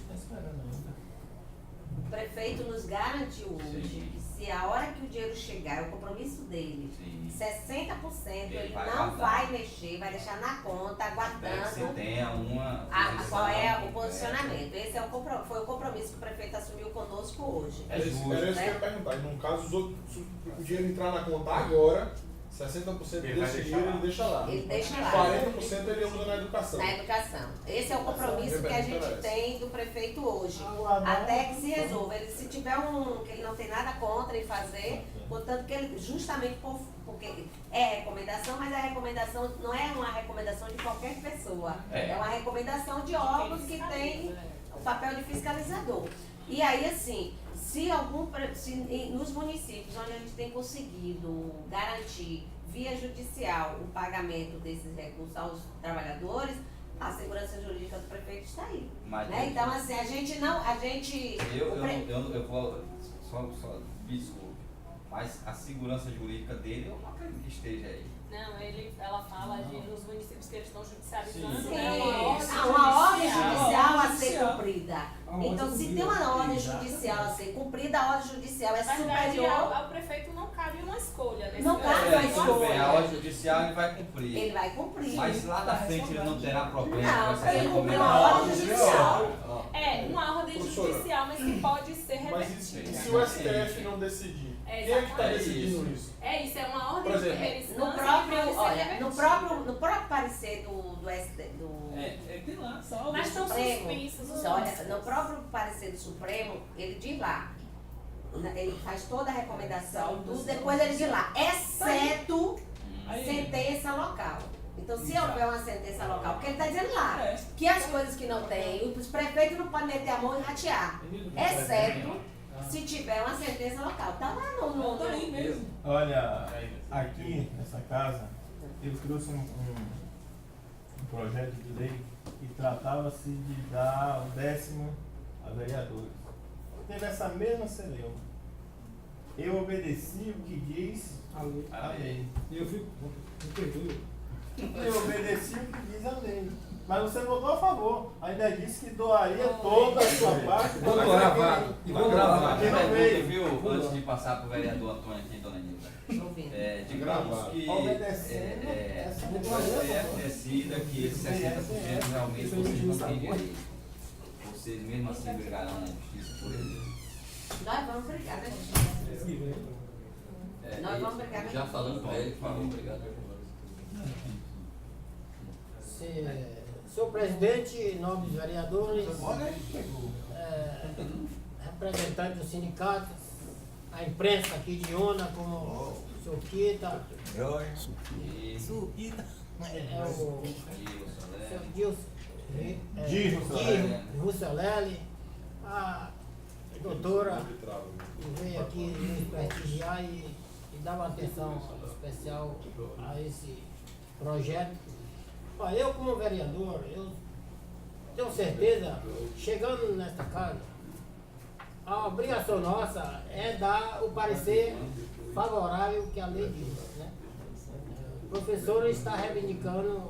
O prefeito nos garantiu hoje que se a hora que o dinheiro chegar, é o compromisso dele, Sim. 60% ele vai não guardar. vai mexer, vai deixar na conta, Até que você aguardando tenha uma qual é o posição, posicionamento. Esse é foi o compromisso que o prefeito assumiu conosco hoje. É justo. Era isso que eu ia perguntar. E no caso, se o dinheiro entrar na conta agora, 60% desse dinheiro ele deixa lá. Ele deixa lá. 40% ele usa na educação. Na educação. Esse é o compromisso que a gente tem do prefeito hoje. Até que se resolva. Ele, se tiver que ele não tem nada contra em fazer, portanto que ele, justamente porque é recomendação, mas a recomendação não é uma recomendação de qualquer pessoa. É uma recomendação de órgãos que tem o papel de fiscalizador. E aí, assim, se nos municípios onde a gente tem conseguido garantir via judicial o pagamento desses recursos aos trabalhadores, a segurança jurídica do prefeito está aí. Né? Então, assim, Eu vou só desculpe, mas a segurança jurídica dele eu não acredito que esteja aí. Não, ela fala nos municípios que eles estão judicializando, Sim, né? uma ordem judicial a ser cumprida. ordem Então, se tem uma ordem judicial a ser cumprida, a ordem judicial é Na verdade, superior. ao prefeito não cabe uma escolha. Nesse Não caso. cabe uma Tudo bem, a escolha. ordem judicial ele vai cumprir. Ele vai cumprir. Mas lá na frente ele não terá problema Não, com essa ele cumpriu a ordem recomendação. judicial. É, uma ordem Professora, judicial, mas que pode ser Mas revertida. e se o STF não decidir? É, Quem é que está exatamente. decidindo isso? É isso, é uma ordem Por de exemplo, primeira instância No que próprio, pode ser olha, revertida. no próprio parecer do Tem lá, salve. Mas estão Supremo, suspensos os olha, no próprio parecer do Supremo, ele diz lá, ele faz toda a recomendação, tudo, depois ele diz lá, exceto sentença local. Então, se houver uma sentença local, porque ele está dizendo lá, que as coisas que não tem, os prefeitos não podem meter a mão e ratear, exceto Se tiver uma sentença local. Tá lá no Não, tá aí mesmo. Olha, aqui nessa casa, eu trouxe um projeto de lei que tratava-se de dar o 10º a vereadores. Teve essa mesma celeuma. Eu obedeci o que diz a lei. E eu fico. Me perdoe. Eu obedeci o que diz a lei. Mas você votou a favor. Ainda disse que doaria toda a sua parte. Vou gravar. E vou gravar. Aqui no Pergunta, meio. viu, antes de passar para o vereador Antônio aqui, dona Nilda. Deixa eu ver. Digamos que Obedecendo essa você decida que esses 60% realmente vocês não têm direito. Vocês mesmo assim brigarão na justiça por eles. Nós vamos brigar na justiça. Nós vamos brigar na Já justiça. falando para ele, falou, obrigado. Senhor presidente, nobres vereadores, representantes dos sindicatos, a imprensa aqui de Ona, como o senhor Kita, o senhor Russolelli, a doutora que veio aqui nos prestigiar e dar uma atenção especial a esse projeto. Olha, eu como vereador, eu tenho certeza, chegando nesta casa, a obrigação nossa é dar o parecer favorável que a lei diz, né? O professor está reivindicando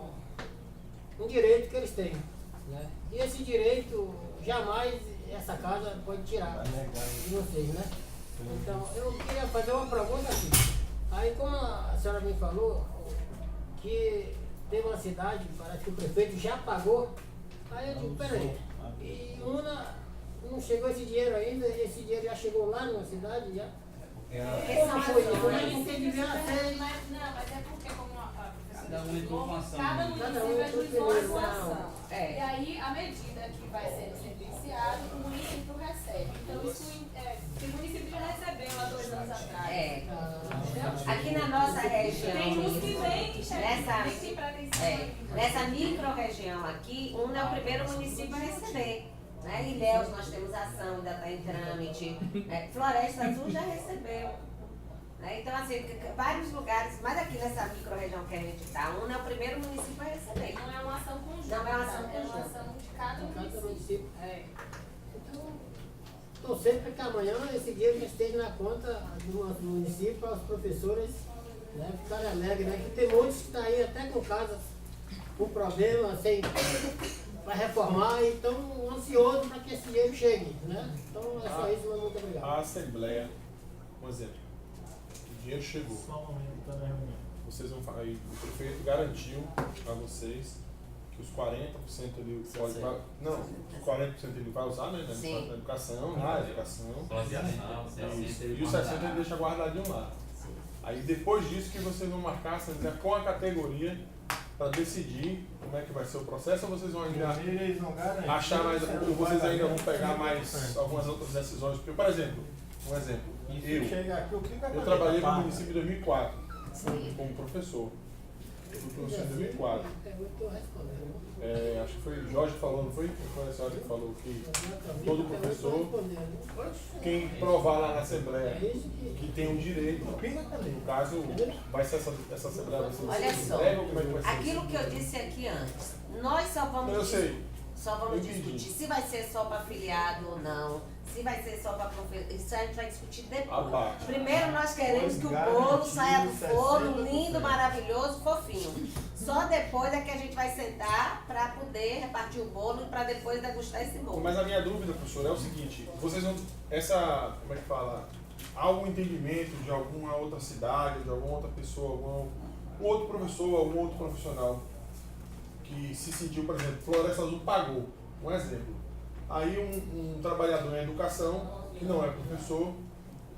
um direito que eles têm, né? E esse direito jamais essa casa pode tirar de vocês, né? Então, eu queria fazer uma pergunta aqui. Aí, como a senhora me falou, que teve uma cidade, parece que o prefeito já pagou, aí eu digo, peraí, e Una não chegou esse dinheiro ainda, esse dinheiro já chegou lá na cidade, já? Como foi isso? Porque devia ser... Mas é porque, como a professora Cada um entrou explicou, com ação. cada município ajuizou a sua ação. É. E aí, à medida que vai sendo sentenciado, o município recebe. Então, isso que o município já recebeu há 2 anos atrás. É. Entendeu? Aqui na nossa região, Tem uns que vêm, nessa, tem pretensão. nessa micro-região aqui, Una é o primeiro município a receber. Né? Ilhéus nós temos ação, ainda está em trâmite. Floresta Azul já recebeu. Né? Então, assim, vários lugares, mas aqui nessa micro-região que a gente está, Una é o primeiro município a receber. Não é uma ação conjunta. Não é uma ação É uma conjunta. ação de cada município. É. Então, torcer para que amanhã esse dinheiro esteja na conta do município para os professores, né, ficarem alegres, né? Que tem muitos que estão aí até com casas com problema, sem para reformar, e estão ansiosos para que esse dinheiro chegue, né? Então é só isso, mas muito obrigado. A Assembleia, um exemplo, o dinheiro chegou. Só um momento, tá na reunião. Vocês vão falar, o prefeito garantiu a vocês que os 40% ele pode. Não, os 40% ele vai usar, né? Sim. Na educação, na educação. Isso. E os 60% ele deixa guardadinho lá. Aí depois disso que vocês vão marcar a Assembleia com a categoria para decidir como é que vai ser o processo, ou vocês vão ainda Primeiro eles vão garantir. achar mais, ou vocês ainda vão pegar mais algumas outras decisões. Porque, por exemplo, um exemplo, E se chegar aqui, o que vai eu fazer? trabalhei no Paga. município em 2004 Sim. como professor. Eu fui professor em 2004. Acho que foi o Jorge que falou, não foi? Foi a senhora que falou que todo professor, quem provar lá na Assembleia que tem um direito, no caso, vai ser essa Assembleia vai ser Olha só, entregue ou como é que vai ser? aquilo que eu disse aqui antes, nós só vamos, Eu sei. só vamos Eu entendi. discutir se vai ser só para afiliado ou não, se vai ser só para professor, isso a gente vai discutir A depois. parte. Primeiro nós queremos que o Garantir bolo saia do forno 60%. lindo, maravilhoso, fofinho. Só depois é que a gente vai sentar para poder repartir o bolo e para depois degustar esse bolo. Mas a minha dúvida, professor, é o seguinte, vocês vão, como é que fala, há algum entendimento de alguma outra cidade, de alguma outra pessoa, algum outro professor, algum outro profissional que se sentiu, por exemplo, Floresta Azul pagou, um exemplo. Aí um trabalhador em educação, que não é professor,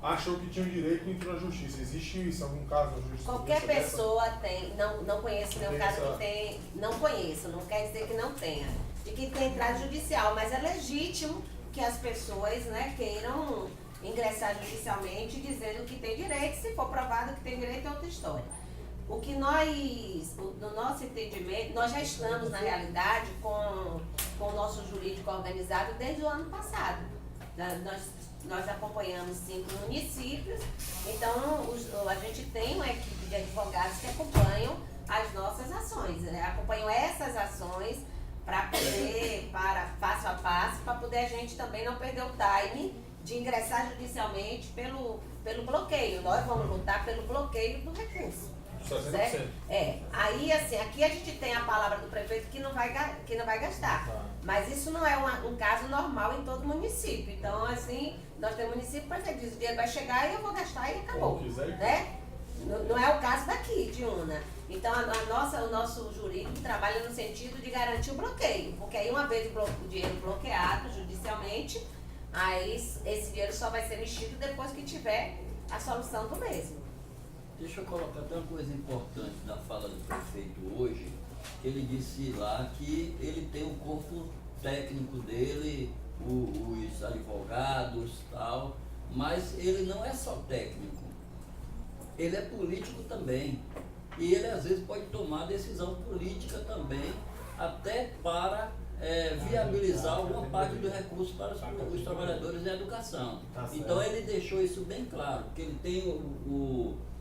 achou que tinha o direito e entrou na justiça. Existe isso, algum caso na justiça? Qualquer dessa? pessoa tem, não conheço nenhum Tem caso essa- que tem, não conheço, não quer dizer que não tenha, de que tem entrada judicial, mas é legítimo que as pessoas, né, queiram ingressar judicialmente dizendo que tem direito, se for provado que tem direito é outra história. O que nós, no nosso entendimento, nós já estamos na realidade com o nosso jurídico organizado desde o ano passado. Nós nós acompanhamos 5 municípios, então a gente tem uma equipe de advogados que acompanham as nossas ações, né? Acompanham essas ações para poder, passo a passo, para poder a gente também não perder o time de ingressar judicialmente pelo bloqueio. Nós vamos lutar pelo bloqueio do recurso. Certo? Aí assim, aqui a gente tem a palavra do prefeito que não vai gastar. Mas isso não é um caso normal em todo município. Então, assim, nós temos município, o prefeito diz, o dinheiro vai chegar e eu vou gastar e acabou. Né? Não é o caso daqui, de Una. Então, o nosso jurídico trabalha no sentido de garantir o bloqueio. Porque aí, uma vez o dinheiro bloqueado judicialmente, aí esse dinheiro só vai ser mexido depois que tiver a solução do mesmo. Deixa eu colocar até uma coisa importante na fala do prefeito hoje. Ele disse lá que ele tem o corpo técnico dele, os advogados e tal, mas ele não é só técnico, ele é político também. E ele às vezes pode tomar decisão política também, até para viabilizar alguma parte do recurso para os trabalhadores da educação. Então ele deixou isso bem claro, que ele tem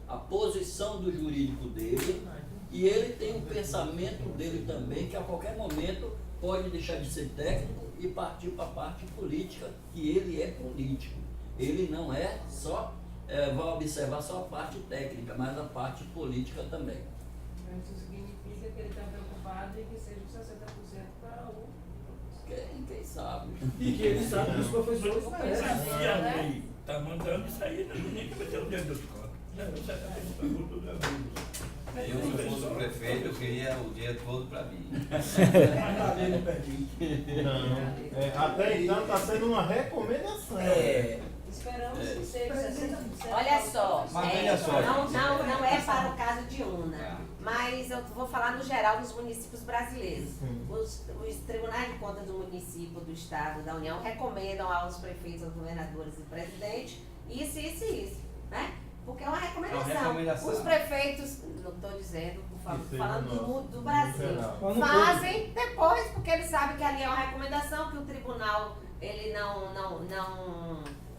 a posição do jurídico dele e ele tem o pensamento dele também, que a qualquer momento pode deixar de ser técnico e partir para a parte política, que ele é político. Ele não é só, vai observar só a parte técnica, mas a parte política também. Isso significa que ele está preocupado em que seja 60% para o... Quem sabe? E que ele sabe que os professores merecem. Está mandando isso aí, nem que meter o dedo dos costas. Eu, se fosse o prefeito, eu queria o dia todo para mim. Até então está sendo uma recomendação. Esperamos que seja 60%. Olha só, Mas olha só, não é para o caso de Una, mas eu vou falar no geral dos municípios brasileiros. Os tribunais de contas do município, do estado, da União recomendam aos prefeitos, aos governadores e presidentes isso, né? Porque é uma recomendação. Os prefeitos, não estou dizendo, falando do Brasil, fazem depois, porque eles sabem que ali é uma recomendação, que o tribunal, ele não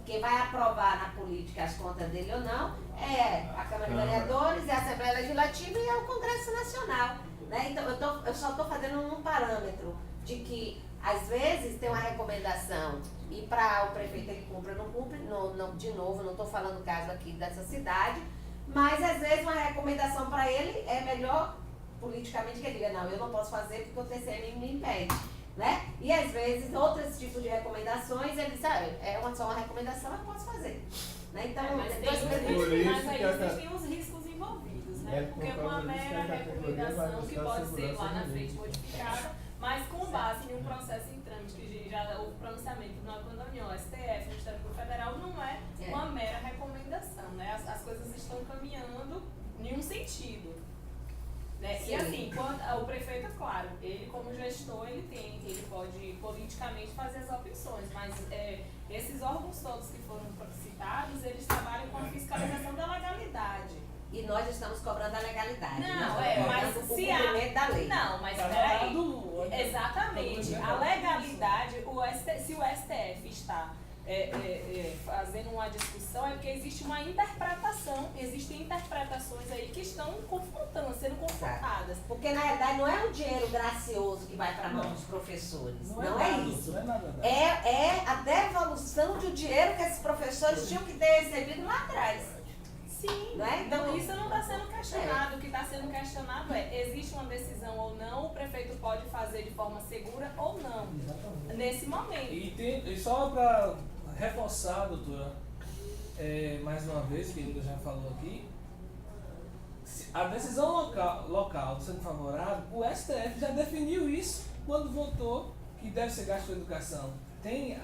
quem vai aprovar na política as contas dele ou não é a Câmara de Vereadores, é a Assembleia Legislativa e é o Congresso Nacional. Né? Então, eu só estou fazendo um parâmetro de que, às vezes, tem uma recomendação e para o prefeito ele cumpre ou não cumpre, de novo, não estou falando o caso aqui dessa cidade, mas, às vezes, uma recomendação para ele é melhor politicamente que ele diga, não, eu não posso fazer porque o TCM me impede. Né? E às vezes outros tipos de recomendações, ele sabe, só uma recomendação, eu posso fazer. Né? Então, mas aí existem os riscos envolvidos, né? Porque uma mera recomendação que pode ser lá na frente modificada, mas com base em um processo em trâmite, que já o pronunciamento do Tribunal da União, STF, Ministério Público Federal, não é uma mera recomendação, né? As coisas estão caminhando em um sentido. Né? E assim, o prefeito, é claro, ele como gestor, ele pode politicamente fazer as opções, mas esses órgãos todos que foram citados, eles trabalham com a fiscalização da legalidade. E nós estamos cobrando a legalidade. Não, mas o se cumprimento da lei. Não, mas peraí. Exatamente. A legalidade, se o STF está fazendo uma discussão, é porque existe uma interpretação, existem interpretações aí que estão sendo confrontadas. Porque na realidade não é um dinheiro gracioso que vai para a mão dos professores, não é isso. É a devolução de um dinheiro que esses professores tinham que ter recebido lá atrás. Sim, né? Então isso não está sendo questionado. O que está sendo questionado existe uma decisão ou não, o prefeito pode fazer de forma segura ou não, nesse momento. E só para reforçar, doutora, mais uma vez, que ele já falou aqui, a decisão local sendo favorável, o STF já definiu isso quando votou que deve ser gasto com educação. Tem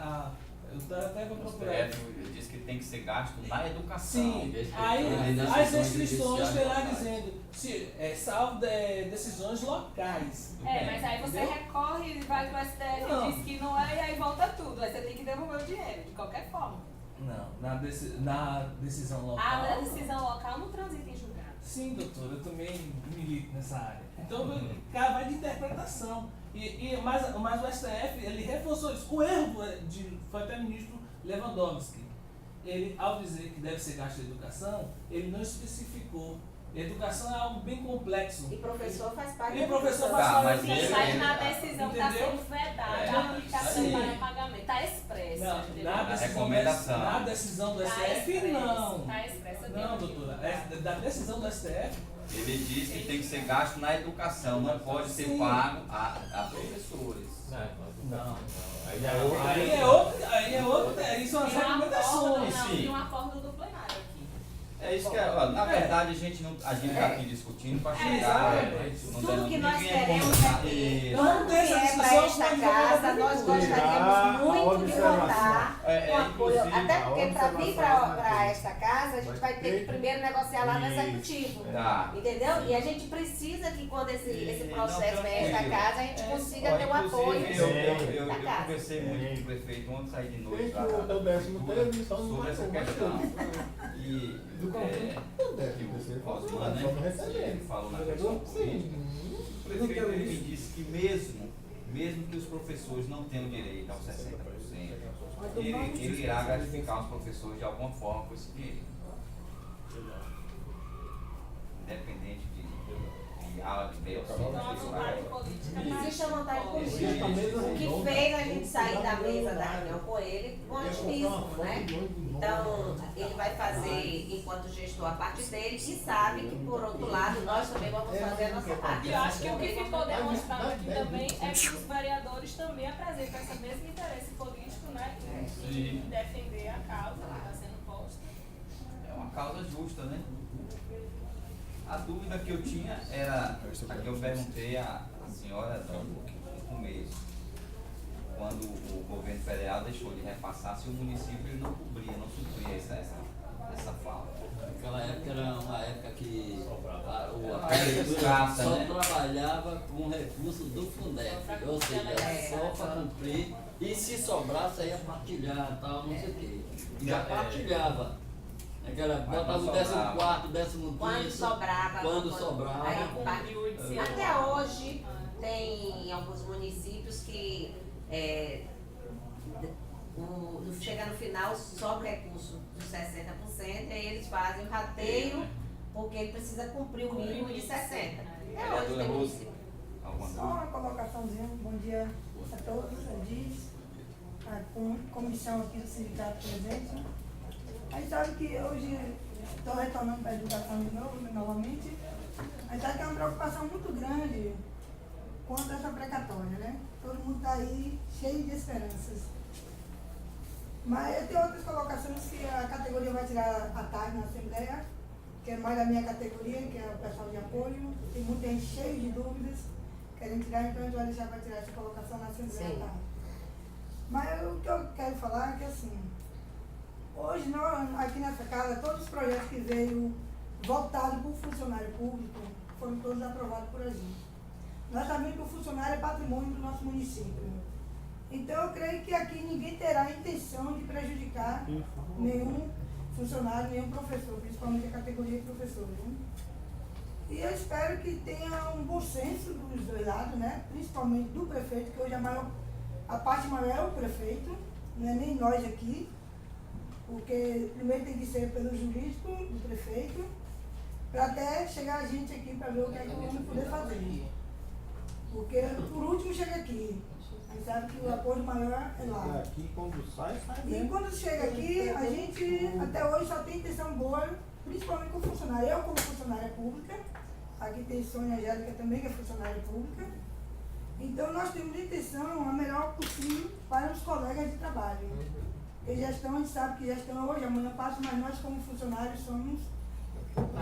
eu até vou procurar. Ele disse que tem que ser gasto na educação. Sim, aí as restrições estão lá dizendo, salvo decisões locais. Mas aí você recorre, vai para o STF e diz que não é, e aí volta tudo. Aí você tem que devolver o dinheiro, de qualquer forma. Não, na decisão local. Na decisão local não transita em julgado. Sim, doutor, eu também milito nessa área. Então, cara, vai de interpretação. Mas o STF, ele reforçou isso. O erro foi até o ministro Lewandowski. ele, ao dizer que deve ser gasto em educação, ele não especificou. Educação é algo bem complexo. E professor faz parte E da professor educação. faz Tá, parte mas Sim, mas na decisão está Entendeu? sendo vedada É. a aplicação Sim. para pagamento. Está expresso. Não, entendeu? na decisão, recomendação. na decisão do Tá STF, expresso, não. tá expresso. Não, doutora. Da decisão do STF, Ele diz que tem que ser gasto na educação, não pode ser Sim. pago a professores. Não. Aí é outra. aí é outro, isso são as recomendações. Tem sim. um acordo do plenário aqui. É isso que é, ó, na verdade a gente está aqui discutindo para chegar. exatamente. Não Tudo dá- que nós ninguém é queremos contra- aqui, Isso. Vamos tudo ter que essa é para discussão, esta mas casa, vamos nós ter gostaríamos muito de observação. votar É, com apoio. inclusive, Até porque a para vir observação para esta casa, a gente vai ter que primeiro negociar lá no Isso. executivo. Tá. Entendeu? E a gente precisa que quando esse Não, processo vem a esta tranquilo. casa, a gente consiga ter o Ó, apoio inclusive, eu da casa. conversei muito com o prefeito ontem, saí de noite lá Gente, o décimo teve, só não sobre essa marcou, questão. marcou. E Do que décimo, o Osman, só não né, recebeu. ele falou na questão política, o prefeito ele me disse que mesmo que os professores não tenham direito aos 60%, ele irá gratificar os professores de alguma forma com esse dinheiro. Independente de A, de B ou C. Então a vontade política tá Existe a vontade política. Isso. O que fez a gente sair da mesa da reunião com ele foi um ativismo, né? Então, ele vai fazer enquanto gestor a parte dele e sabe que, por outro lado, nós também vamos fazer a nossa parte. E eu acho que o que ficou demonstrado aqui também é que os vereadores também apresentam esse mesmo interesse político, né? Em defender a causa que está sendo posta. É uma causa justa, né? A dúvida que eu tinha era a que eu perguntei à senhora no começo, quando o governo federal deixou de repassar se o município ele não cobria, não supria essa falta. Naquela época era uma época que a época escassa, só né? trabalhava com recurso do Fundeb, ou seja, era só para cumprir, e se sobrasse aí ia partilhar tal, não sei o quê. E já partilhava. Aquela, Mas botava o não 14º, 15º. Quando sobrava. Quando sobrava. Aí, até hoje, tem alguns municípios que chega no final, sobra recurso dos 60%, e aí eles fazem o rateio, porque ele precisa cumprir o mínimo de 60%. Até hoje tem município. Só uma colocaçãozinha, bom dia a todos, a DIS, a comissão aqui do sindicato presente. A gente sabe que hoje estou retornando para a educação de novo, novamente. A gente sabe que é uma preocupação muito grande quanto a essa precatória, né? Todo mundo está aí cheio de esperanças. Mas tem outras colocações que a categoria vai tirar à tarde na Assembleia, que é mais da minha categoria, que é o pessoal de apoio. Tem muita gente cheia de dúvidas, querem tirar, então a gente vai deixar para tirar essa colocação na Assembleia à tarde. Mas o que eu quero falar é que assim, hoje, nós, aqui nessa casa, todos os projetos que veio voltados para o funcionário público foram todos aprovados por a gente. Nós sabemos que o funcionário é patrimônio do nosso município. Então, eu creio que aqui ninguém terá a intenção de prejudicar nenhum funcionário, nenhum professor, principalmente a categoria de professores. Né? E eu espero que tenha um bom senso dos dois lados, né? Principalmente do prefeito, que hoje a parte maior é o prefeito, não é nem nós aqui. Porque primeiro tem que ser pelo jurídico do prefeito, para até chegar a gente aqui para ver o que é que vamos poder fazer. Porque por último chega aqui. A gente sabe que o apoio maior é lá. Aqui quando sai E quando chega aqui, a gente até hoje só tem intenção boa, principalmente com o funcionário. Eu como funcionária pública, aqui tem Sônia Angélica também, que é funcionária pública. Então nós temos a intenção a melhor possível para os colegas de trabalho. Porque gestão, a gente sabe que gestão hoje, amanhã passa, mas nós como funcionários somos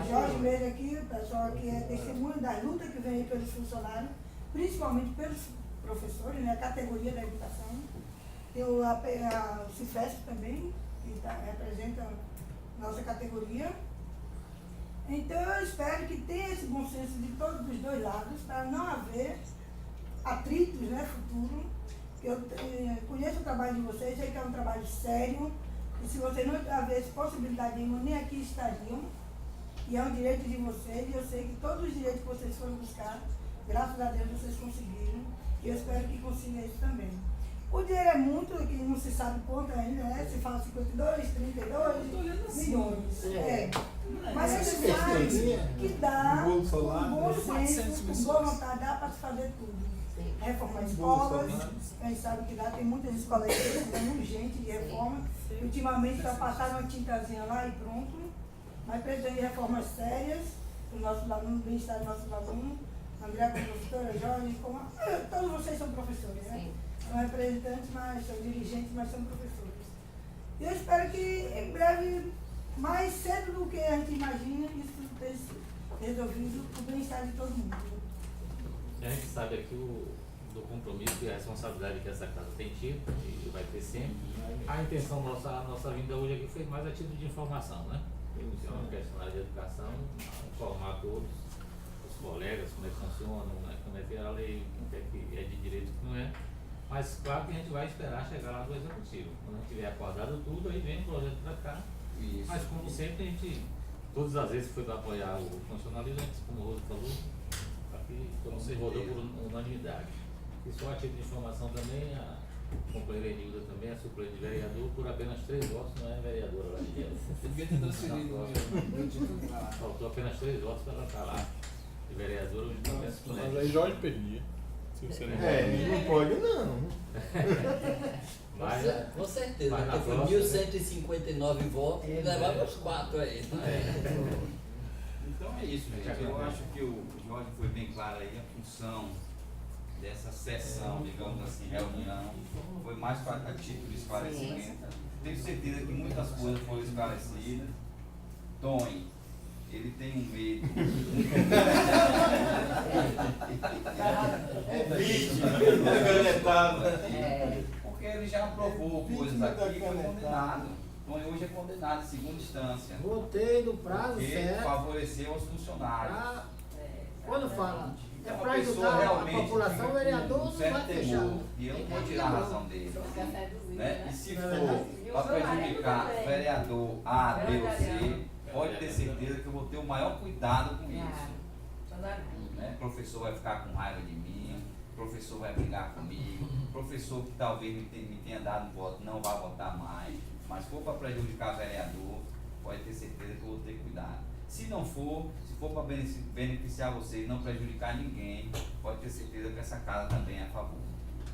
Jorge mesmo aqui, o pessoal aqui é testemunha da luta que vem aí pelos funcionários, principalmente pelos professores, né, a categoria da educação. Tem o Cifesp também, que representa a nossa categoria. Então eu espero que tenha esse bom senso de todos os dois lados, para não haver atritos, né, futuro. Eu conheço o trabalho de vocês, sei que é um trabalho sério, e se vocês não houvesse possibilidade nenhuma, nem aqui estariam. E é um direito de vocês, e eu sei que todos os direitos que vocês foram buscar, graças a Deus vocês conseguiram, e eu espero que consigam isso também. O dinheiro é muito, que não se sabe quanto ainda, né? Se fala 52, 32 milhões. É. Mas a gente sabe que dá um bom senso, com boa vontade, dá para se fazer tudo. Reformar escolas, a gente sabe que dá, tem muitas escolas que precisam urgente de reforma. Ultimamente só passaram uma tintazinha lá e pronto. Mas precisamos de reformas sérias para o nosso aluno, bem-estar dos nossos alunos. André, como professora, Jorge, todos vocês são professores, né? São representantes, mas são dirigentes, mas são professores. E eu espero que em breve, mais cedo do que a gente imagina, isso esteja resolvido o bem-estar de todo mundo. A gente sabe aqui do compromisso e a responsabilidade que essa casa tem tido e vai ter sempre. A intenção a nossa vinda hoje aqui foi mais a título de informação, né? É uma questão de educação, informar todos os colegas como é que funciona, né? Como é que é a lei, o que é de direito e o que não é. Mas claro que a gente vai esperar chegar lá no executivo. Quando a gente tiver acordado tudo, aí vem o projeto para cá. Isso. Mas como sempre a gente, todas as vezes foi para apoiar o funcionalismo, como o Roso falou, aqui todo mundo rodou por unanimidade. E só a título de informação também, a companheira Enilda também, a suplente de vereador, por apenas 3 votos, não é vereadora lá de dentro. Você devia ter transferido o título para lá. Faltou apenas 3 votos para ela estar lá. De vereadora, hoje também é suplente. Mas aí Jorge perdia. Se você não não pode não. Mas, Com certeza, mas porque foi 1.159 votos e levava os 4 aí. Então é isso, gente. Eu acho que o Jorge foi bem claro aí, a função dessa sessão, digamos assim, reunião, foi mais para a título de esclarecimento. Tenho certeza que muitas coisas foram esclarecidas. Tony, ele tem um medo. Porque ele já provou coisas aqui e foi condenado. Tony hoje é condenado em segunda instância. Votei no prazo Porque certo. favoreceu os funcionários. Quando fala, é Uma para pessoa ajudar a realmente população, o vereador não certo vai fechar. temor, e eu não vou tirar a razão dele. Né? E se for para prejudicar vereador A, B ou C, pode ter certeza que eu vou ter o maior cuidado com isso. Né? O professor vai ficar com raiva de mim, o professor vai brigar comigo, o professor que talvez me tenha dado um voto não vai votar mais, mas se for para prejudicar vereador, pode ter certeza que eu vou ter cuidado. Se não for, se for para beneficiar vocês, não prejudicar ninguém, pode ter certeza que essa casa também é a favor.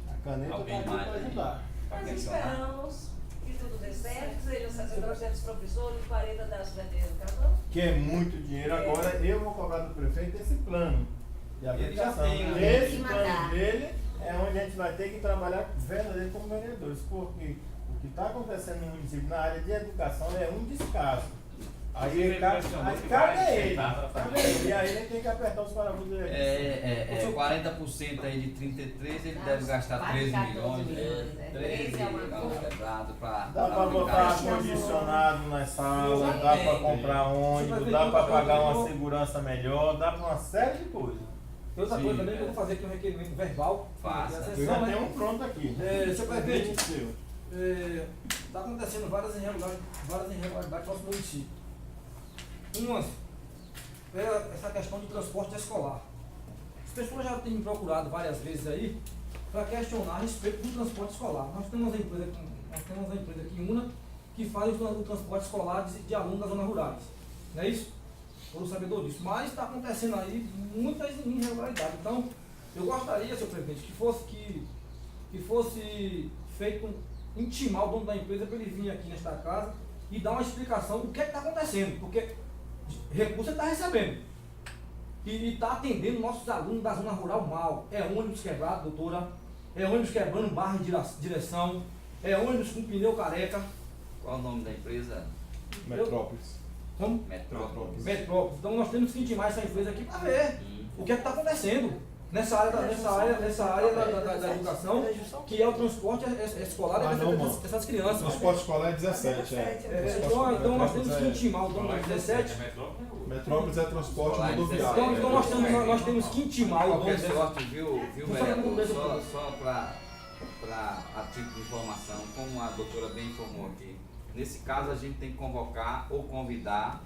A caneta Alguém está mais para aí? ajudar. Pra Nós questionar? esperamos que tudo dê certo, que sejam 60% dos professores, 40% da Secretaria de Educação. Que é muito dinheiro. Agora eu vou cobrar do prefeito esse plano de Ele já aplicação. tem, Esse né? plano dele é onde a gente vai ter que trabalhar verdadeiramente como vereadores, porque o que está acontecendo no município na área de educação é um descaso. Aí cabe a ele. E aí ele tem que apertar os parafusos dele. 40% aí de 33, ele deve gastar 13 milhões, 13 quebrado para Dá para botar ar-condicionado nas salas, dá para comprar ônibus, dá para pagar uma segurança melhor, dá para uma série de coisas. Tem outra coisa também que eu vou fazer aqui um requerimento verbal. Faça. Da Eu sessão, já né? tenho um pronto aqui. Seu prefeito, está acontecendo várias irregularidades no nosso município. Umas é essa questão de transporte escolar. As pessoas já têm me procurado várias vezes aí para questionar a respeito do transporte escolar. Nós temos uma empresa aqui, Una, que faz o transporte escolar de alunos das zonas rurais. Não é isso? Todo sabedor disso. Mas está acontecendo aí muitas irregularidades. Então, eu gostaria, seu presidente, que fosse feito intimar o dono da empresa para ele vir aqui nesta casa e dar uma explicação do que está acontecendo. Porque recurso ele está recebendo. E está atendendo nossos alunos da zona rural mal. É ônibus quebrado, doutora. É ônibus quebrando barra de direção. É ônibus com pneu careca. Qual o nome da empresa? Metrópolis. Como? Metrópolis. Metrópolis. Então nós temos que intimar essa empresa aqui para ver o que está acontecendo nessa área da educação, que é o transporte escolar dessas crianças. O transporte escolar é 17, Então nós temos que intimar o dono da 17. Metrópolis é transporte rodoviário. Então nós temos que intimar o dono Qualquer dessa. sorte, viu vereador? Só para a título de informação, como a doutora bem informou aqui, nesse caso a gente tem que convocar ou convidar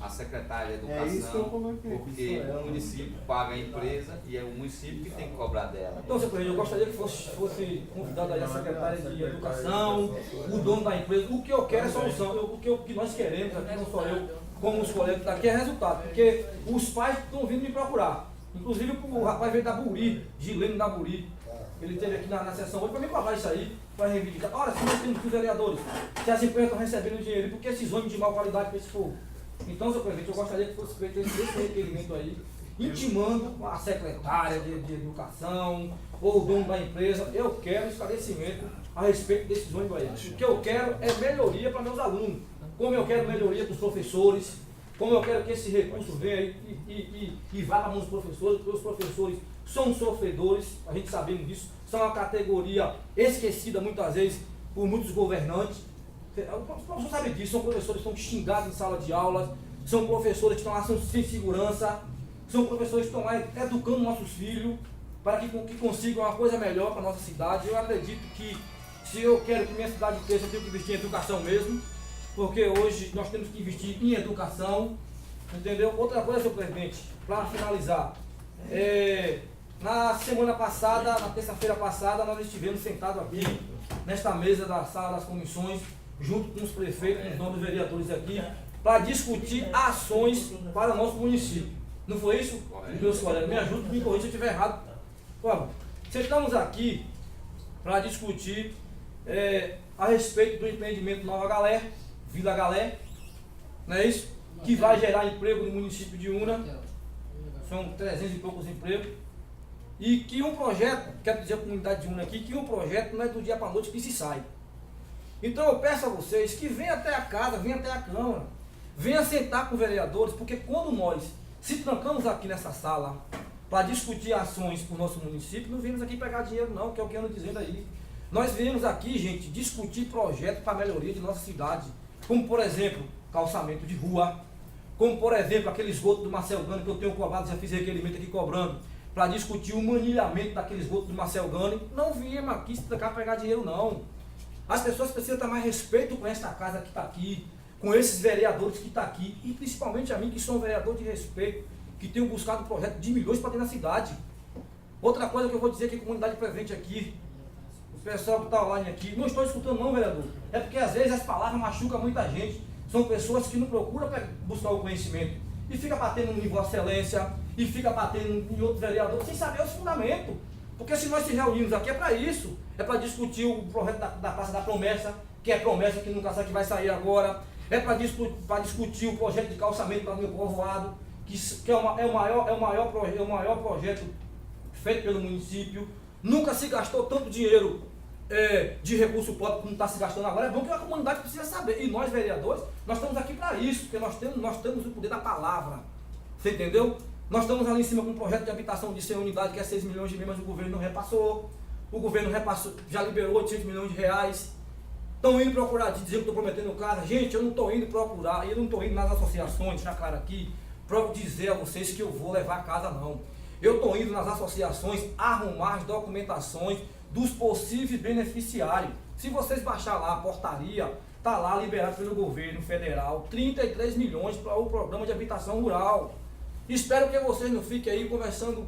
a secretária de É isso que eu Educação, coloquei, porque isso é, o município paga a empresa e é o município que tem que cobrar dela. Então, senhor presidente, eu gostaria que fosse convidado aí a secretária de Educação, o dono da empresa. O que eu quero é solução. O que nós queremos aqui, não só eu, como os colegas daqui, é resultado. Porque os pais estão vindo me procurar. Inclusive o rapaz veio da Buri, Gileno da Buri. Ele esteve aqui na sessão hoje para me provar isso aí, para reivindicar. Olha, se nós temos que os vereadores, se as empresas estão recebendo dinheiro, por que esses ônibus de mau qualidade para esse povo? Então, senhor presidente, eu gostaria que fosse feito esse requerimento aí, intimando a secretária de Educação ou o dono da empresa. Eu quero esclarecimento a respeito desses ônibus aí. O que eu quero é melhoria para meus alunos, como eu quero melhoria para os professores, como eu quero que esse recurso venha e vá para a mão dos professores, porque os professores são sofredores, a gente sabendo disso, são uma categoria esquecida muitas vezes por muitos governantes. O professor sabe disso, são professores que estão xingados em sala de aula, são professores que estão lá sem segurança, são professores que estão lá educando nossos filhos para que consigam uma coisa melhor para a nossa cidade. Eu acredito que se eu quero que minha cidade cresça, eu tenho que investir em educação mesmo, porque hoje nós temos que investir em educação, entendeu? Outra coisa, senhor presidente, para finalizar, na semana passada, na terça-feira passada, nós estivemos sentados aqui, nesta mesa da sala das comissões, junto com os prefeitos, com os novos vereadores aqui, para discutir ações para o nosso município. Não foi isso? Meus colegas, me ajudem, me corrija se eu estiver errado. Vamos. Estamos aqui para discutir a respeito do empreendimento Nova Galé, Vila Galé, não é isso? Que vai gerar emprego no município de Una. São 300 e poucos empregos. E que um projeto, quero dizer a comunidade de Una aqui, que um projeto não é do dia para a noite que se sai. Então eu peço a vocês que venham até a casa, venham até a Câmara, venham sentar com os vereadores, porque quando nós se trancamos aqui nessa sala para discutir ações para o nosso município, não viemos aqui pegar dinheiro não, que é o que eu ando dizendo aí. Nós viemos aqui, gente, discutir projetos para a melhoria de nossa cidade, como por exemplo, calçamento de rua, como por exemplo, aquele esgoto do Marcel Gani, que eu tenho cobrado, já fiz requerimento aqui cobrando, para discutir o manilhamento daquele esgoto do Marcel Gani. Não viemos aqui se trancar para pegar dinheiro não. As pessoas precisam ter mais respeito com esta casa que está aqui, com esses vereadores que estão aqui, e principalmente a mim, que sou um vereador de respeito, que tenho buscado um projeto de milhões para dentro da cidade. Outra coisa que eu vou dizer que a comunidade presente aqui, o pessoal que está online aqui, não estou escutando não, vereador, é porque às vezes as palavras machucam muita gente, são pessoas que não procuram buscar o conhecimento, e fica batendo no nível de excelência, e fica batendo em outro vereador, sem saber os fundamentos. Porque se nós se reunimos aqui é para isso, é para discutir o projeto da Praça da Promessa, que é promessa que nunca sabe que vai sair agora, é para discutir o projeto de calçamento para o meu povoado, que é o maior projeto feito pelo município. Nunca se gastou tanto dinheiro de recurso próprio como está se gastando agora. É bom que a comunidade precisa saber. E nós, vereadores, nós estamos aqui para isso, porque nós temos o poder da palavra. Você entendeu? Nós estamos ali em cima com um projeto de habitação de 100 unidades, que é 6 milhões de reais, mas o governo não repassou. O governo repassou, já liberou 800 milhões de reais. Estão indo procurar, dizer que eu estou prometendo casa. Gente, eu não estou indo procurar, eu não estou indo nas associações, deixar claro aqui, para dizer a vocês que eu vou levar a casa, não. Eu estou indo nas associações arrumar as documentações dos possíveis beneficiários. Se vocês baixar lá a portaria, está lá liberado pelo governo federal 33 milhões para o programa de habitação rural. Espero que vocês não fiquem aí conversando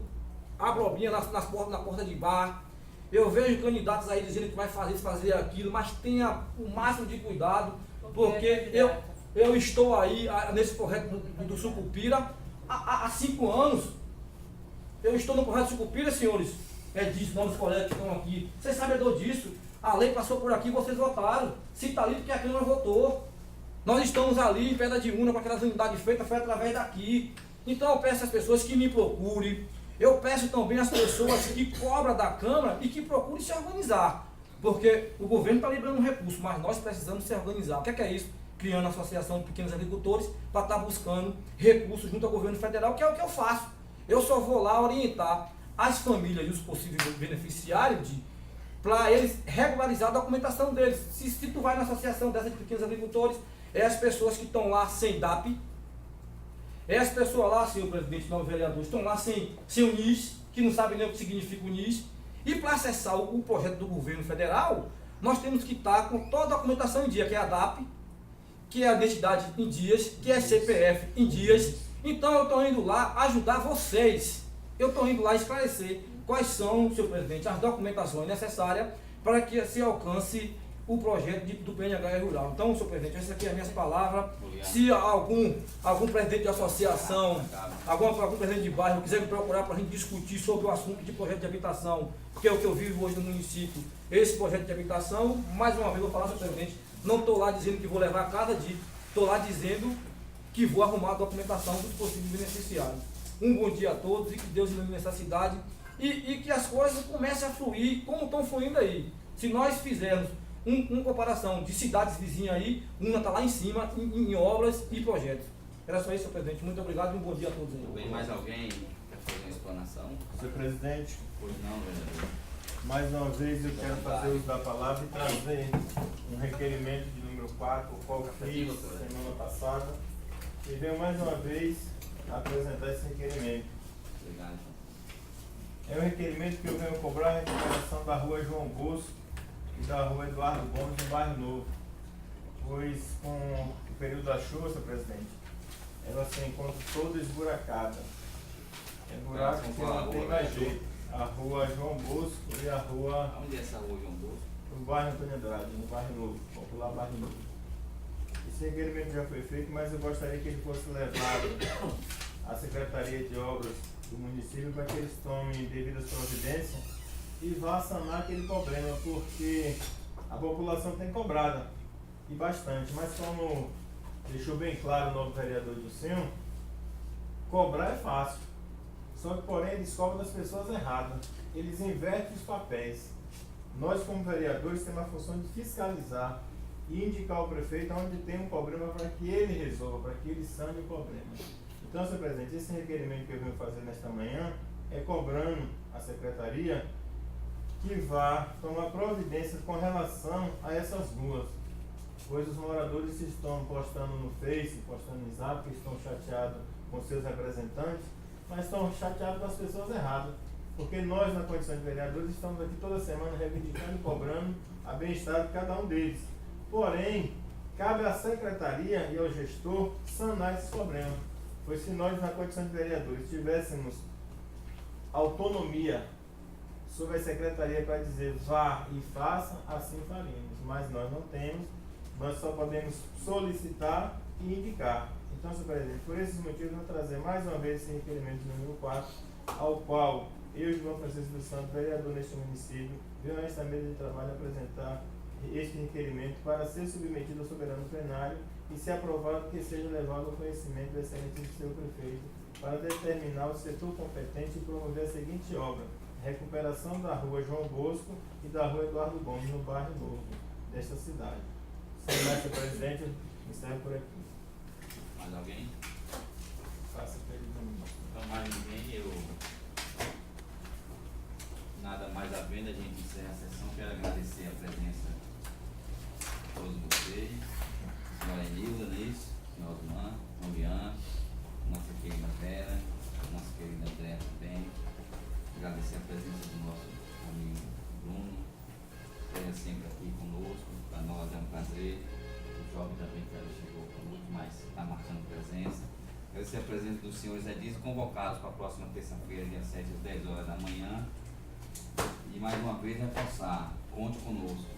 abrobinha na porta de bar. Eu vejo candidatos aí dizendo que vai fazer aquilo, mas tenha o máximo de cuidado, porque eu estou aí nesse projeto do Sucupira há 5 anos. Eu estou no projeto do Sucupira, senhores, disso, novos colegas que estão aqui. Vocês sabem disso. A lei passou por aqui, vocês votaram. Se está ali, porque a Câmara votou. Nós estamos ali em Pedra de Una com aquelas unidades feitas, foi através daqui. Então eu peço às pessoas que me procurem. Eu peço também às pessoas que cobram da Câmara e que procurem se organizar. Porque o governo está liberando um recurso, mas nós precisamos se organizar. O que é isso? Criando a Associação de Pequenos Agricultores para estar buscando recursos junto ao governo federal, que é o que eu faço. Eu só vou lá orientar as famílias e os possíveis beneficiários para eles regularizar a documentação deles. Se tu vai na Associação dessas de Pequenos Agricultores, é as pessoas que estão lá sem DAP, é as pessoas lá, senhor presidente, não vereador, estão lá sem o NIS, que não sabem nem o que significa o NIS. E para acessar o projeto do governo federal, nós temos que estar com toda a documentação em dia, que é a DAP, que é a identidade em dias, que é CPF em dias. Então eu estou indo lá ajudar vocês. Eu estou indo lá esclarecer quais são, senhor presidente, as documentações necessárias para que se alcance o projeto do PNH rural. Então, senhor presidente, essa aqui é a minha palavra. Se algum presidente de associação, algum presidente de bairro quiser me procurar para a gente discutir sobre o assunto de projeto de habitação, que é o que eu vivo hoje no município, esse projeto de habitação, mais uma vez eu vou falar, senhor presidente, não estou lá dizendo que vou levar a cada dia, estou lá dizendo que vou arrumar a documentação dos possíveis beneficiários. Um bom dia a todos e que Deus ilumine essa cidade e que as coisas comecem a fluir como estão fluindo aí. Se nós fizermos uma comparação de cidades vizinhas aí, uma está lá em cima em obras e projetos. Era só isso, senhor presidente. Muito obrigado e um bom dia a todos aí. Tem mais alguém que quer fazer uma explanação? Senhor presidente, Pois não, vereador. mais uma vez eu quero fazer uso da palavra e trazer um requerimento de número 4, o qual fiz semana passada, e venho mais uma vez apresentar esse requerimento. Obrigado. É um requerimento que eu venho cobrar a recuperação da rua João Bosco e da rua Eduardo Gomes, no Bairro Novo, pois com o período da chuva, senhor presidente, ela se encontra toda esburacada. É buraco que não tem mais jeito. A rua João Bosco e a rua... Onde é essa rua João Bosco? No bairro Antônio Andrade, no Bairro Novo, popular Bairro Novo. Esse requerimento já foi feito, mas eu gostaria que ele fosse levado à Secretaria de Obras do município para que eles tomem devidas providências e vá sanar aquele problema, porque a população tem cobrado, e bastante, mas como deixou bem claro o novo vereador Dilcinho, cobrar é fácil, só que porém eles cobram das pessoas erradas, eles invertem os papéis. Nós como vereadores temos a função de fiscalizar e indicar ao prefeito onde tem um problema para que ele resolva, para que ele sane o problema. Então, senhor presidente, esse requerimento que eu venho fazer nesta manhã é cobrando a secretaria que vá tomar providências com relação a essas ruas, pois os moradores estão postando no Face, postando no Zap, que estão chateados com seus representantes, mas estão chateados com as pessoas erradas, porque nós, na condição de vereadores, estamos aqui toda semana reivindicando e cobrando a bem-estar de cada um deles. Porém, cabe à secretaria e ao gestor sanar esses problemas, pois se nós, na condição de vereadores, tivéssemos autonomia sobre a secretaria para dizer vá e faça, assim faríamos, mas nós não temos, nós só podemos solicitar e indicar. Então, senhor presidente, por esses motivos, vou trazer mais uma vez esse requerimento número 4, ao qual eu, João Francisco dos Santos, vereador neste município, venho a esta mesa de trabalho apresentar este requerimento para ser submetido ao soberano plenário e, se aprovado, que seja levado ao conhecimento do excelentíssimo senhor prefeito para determinar o setor competente e promover a seguinte obra: recuperação da rua João Bosco e da rua Eduardo Gomes, no Bairro Novo desta cidade. Senhor presidente, encerro por aqui. Mais alguém? Faça a pergunta. Não mais ninguém, eu... Nada mais a venda, a gente encerra a sessão. Quero agradecer a presença de todos vocês, senhora Enilda, Nisso, senhor Osman, Mariana, nossa querida Vera, nossa querida André também. Agradecer a presença do nosso amigo Bruno, ele sempre aqui conosco, para nós é um prazer. O jovem também que chegou conosco, mas está marcando presença. Agradecer a presença dos senhores Edis, convocados para a próxima terça-feira, dia 7, às 10 horas da manhã. E mais uma vez reforçar, conte conosco.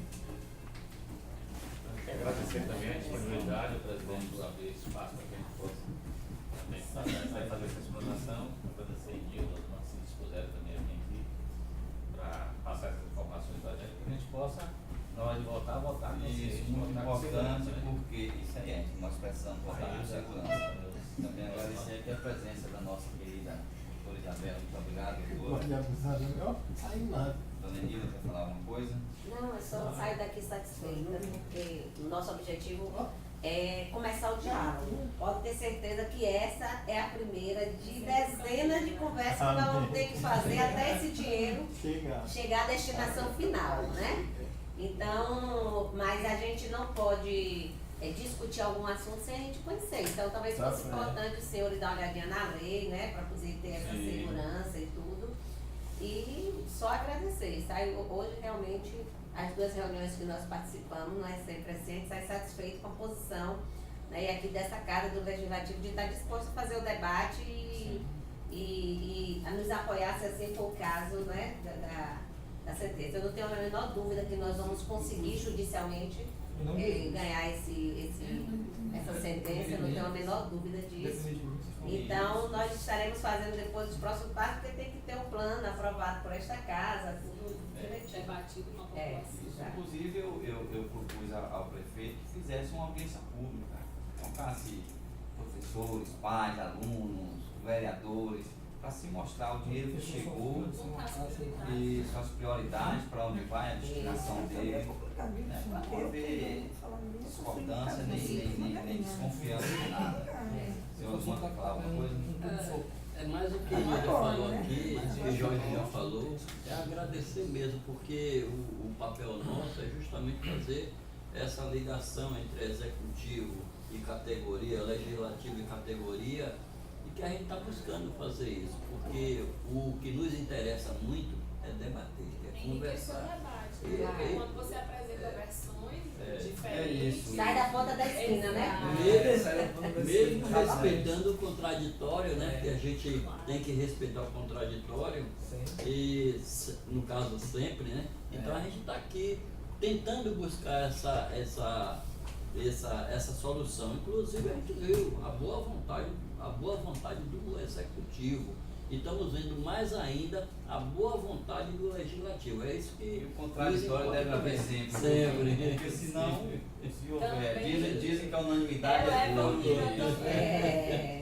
Agradecer também a disponibilidade, o presidente, por abrir espaço para que a gente possa também fazer essa explanação. Agradecer a Nilda, os se dispuseram também a vir aqui para passar essas informações para a gente, que a gente possa, na hora de votar com Isso, muito importante, porque isso aí é, nós precisamos votar com segurança. Também agradecer aqui a presença da nossa querida doutora Isabela, muito obrigado, doutora. Dona Enilda, quer falar alguma coisa? Não, eu só saio daqui satisfeita, porque o nosso objetivo é começar o diálogo. Pode ter certeza que essa é a primeira de dezenas de conversas que nós vamos ter que fazer até esse dinheiro chegar à destinação final, né? Então, mas a gente não pode discutir algum assunto sem a gente conhecer. Então, talvez fosse importante os senhores dar uma olhadinha na lei, né? Para poder ter essa segurança e tudo. E só agradecer. Saiu hoje realmente, as duas reuniões que nós participamos, nós sempre assim, a gente sai satisfeito com a posição né, e aqui dessa casa do Legislativo, de estar disposto a fazer o debate e a nos apoiar, se assim for o caso, né, da sentença. Eu não tenho a menor dúvida que nós vamos conseguir judicialmente ganhar essa sentença, eu não tenho a menor dúvida disso. Então, nós estaremos fazendo depois os próximos passos, porque tem que ter um plano aprovado por esta casa, tudo direitinho. Debatido com a população. Inclusive, eu propus ao prefeito que fizesse uma audiência pública, colocasse professores, pais, alunos, vereadores, para se mostrar o dinheiro que chegou e suas prioridades, para onde vai a destinação dele, né, para não haver discordância nem desconfiança de nada. Se eu quer falar alguma coisa? É mais o que ele já falou aqui, o que o Jorge já falou, é agradecer mesmo, porque o papel nosso é justamente fazer essa ligação entre executivo e categoria, legislativo e categoria, e que a gente está buscando fazer isso, porque o que nos interessa muito é debater, é conversar. Quando você apresenta versões diferentes, sai da ponta da esquina, né? Mesmo respeitando o contraditório, né? Que a gente tem que respeitar o contraditório, e no caso sempre, né? Então a gente está aqui tentando buscar essa solução. Inclusive a gente viu a boa vontade do executivo. E estamos vendo mais ainda a boa vontade do legislativo. É isso que. O contraditório deve haver sempre. Porque senão, se houver, dizem que a unanimidade é boa.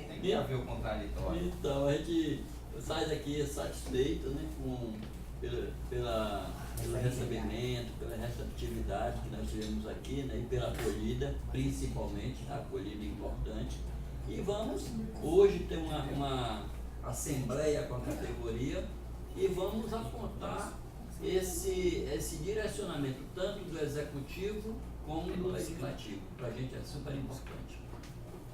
Tem que haver o contraditório. Então a gente sai daqui satisfeito, né, pelo recebimento, pela receptividade que nós tivemos aqui, né, e pela acolhida, principalmente, a acolhida importante. E vamos hoje ter uma assembleia com a categoria e vamos apontar esse direcionamento tanto do executivo como do legislativo. Para a gente é super importante.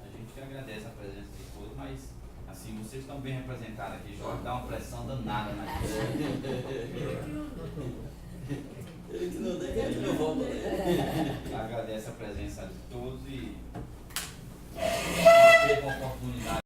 A gente que agradece a presença de todos, mas assim, vocês estão bem representados aqui, Jorge, dá uma pressão danada na gente. Ele que não tem, que a gente não volta. Agradece a presença de todos e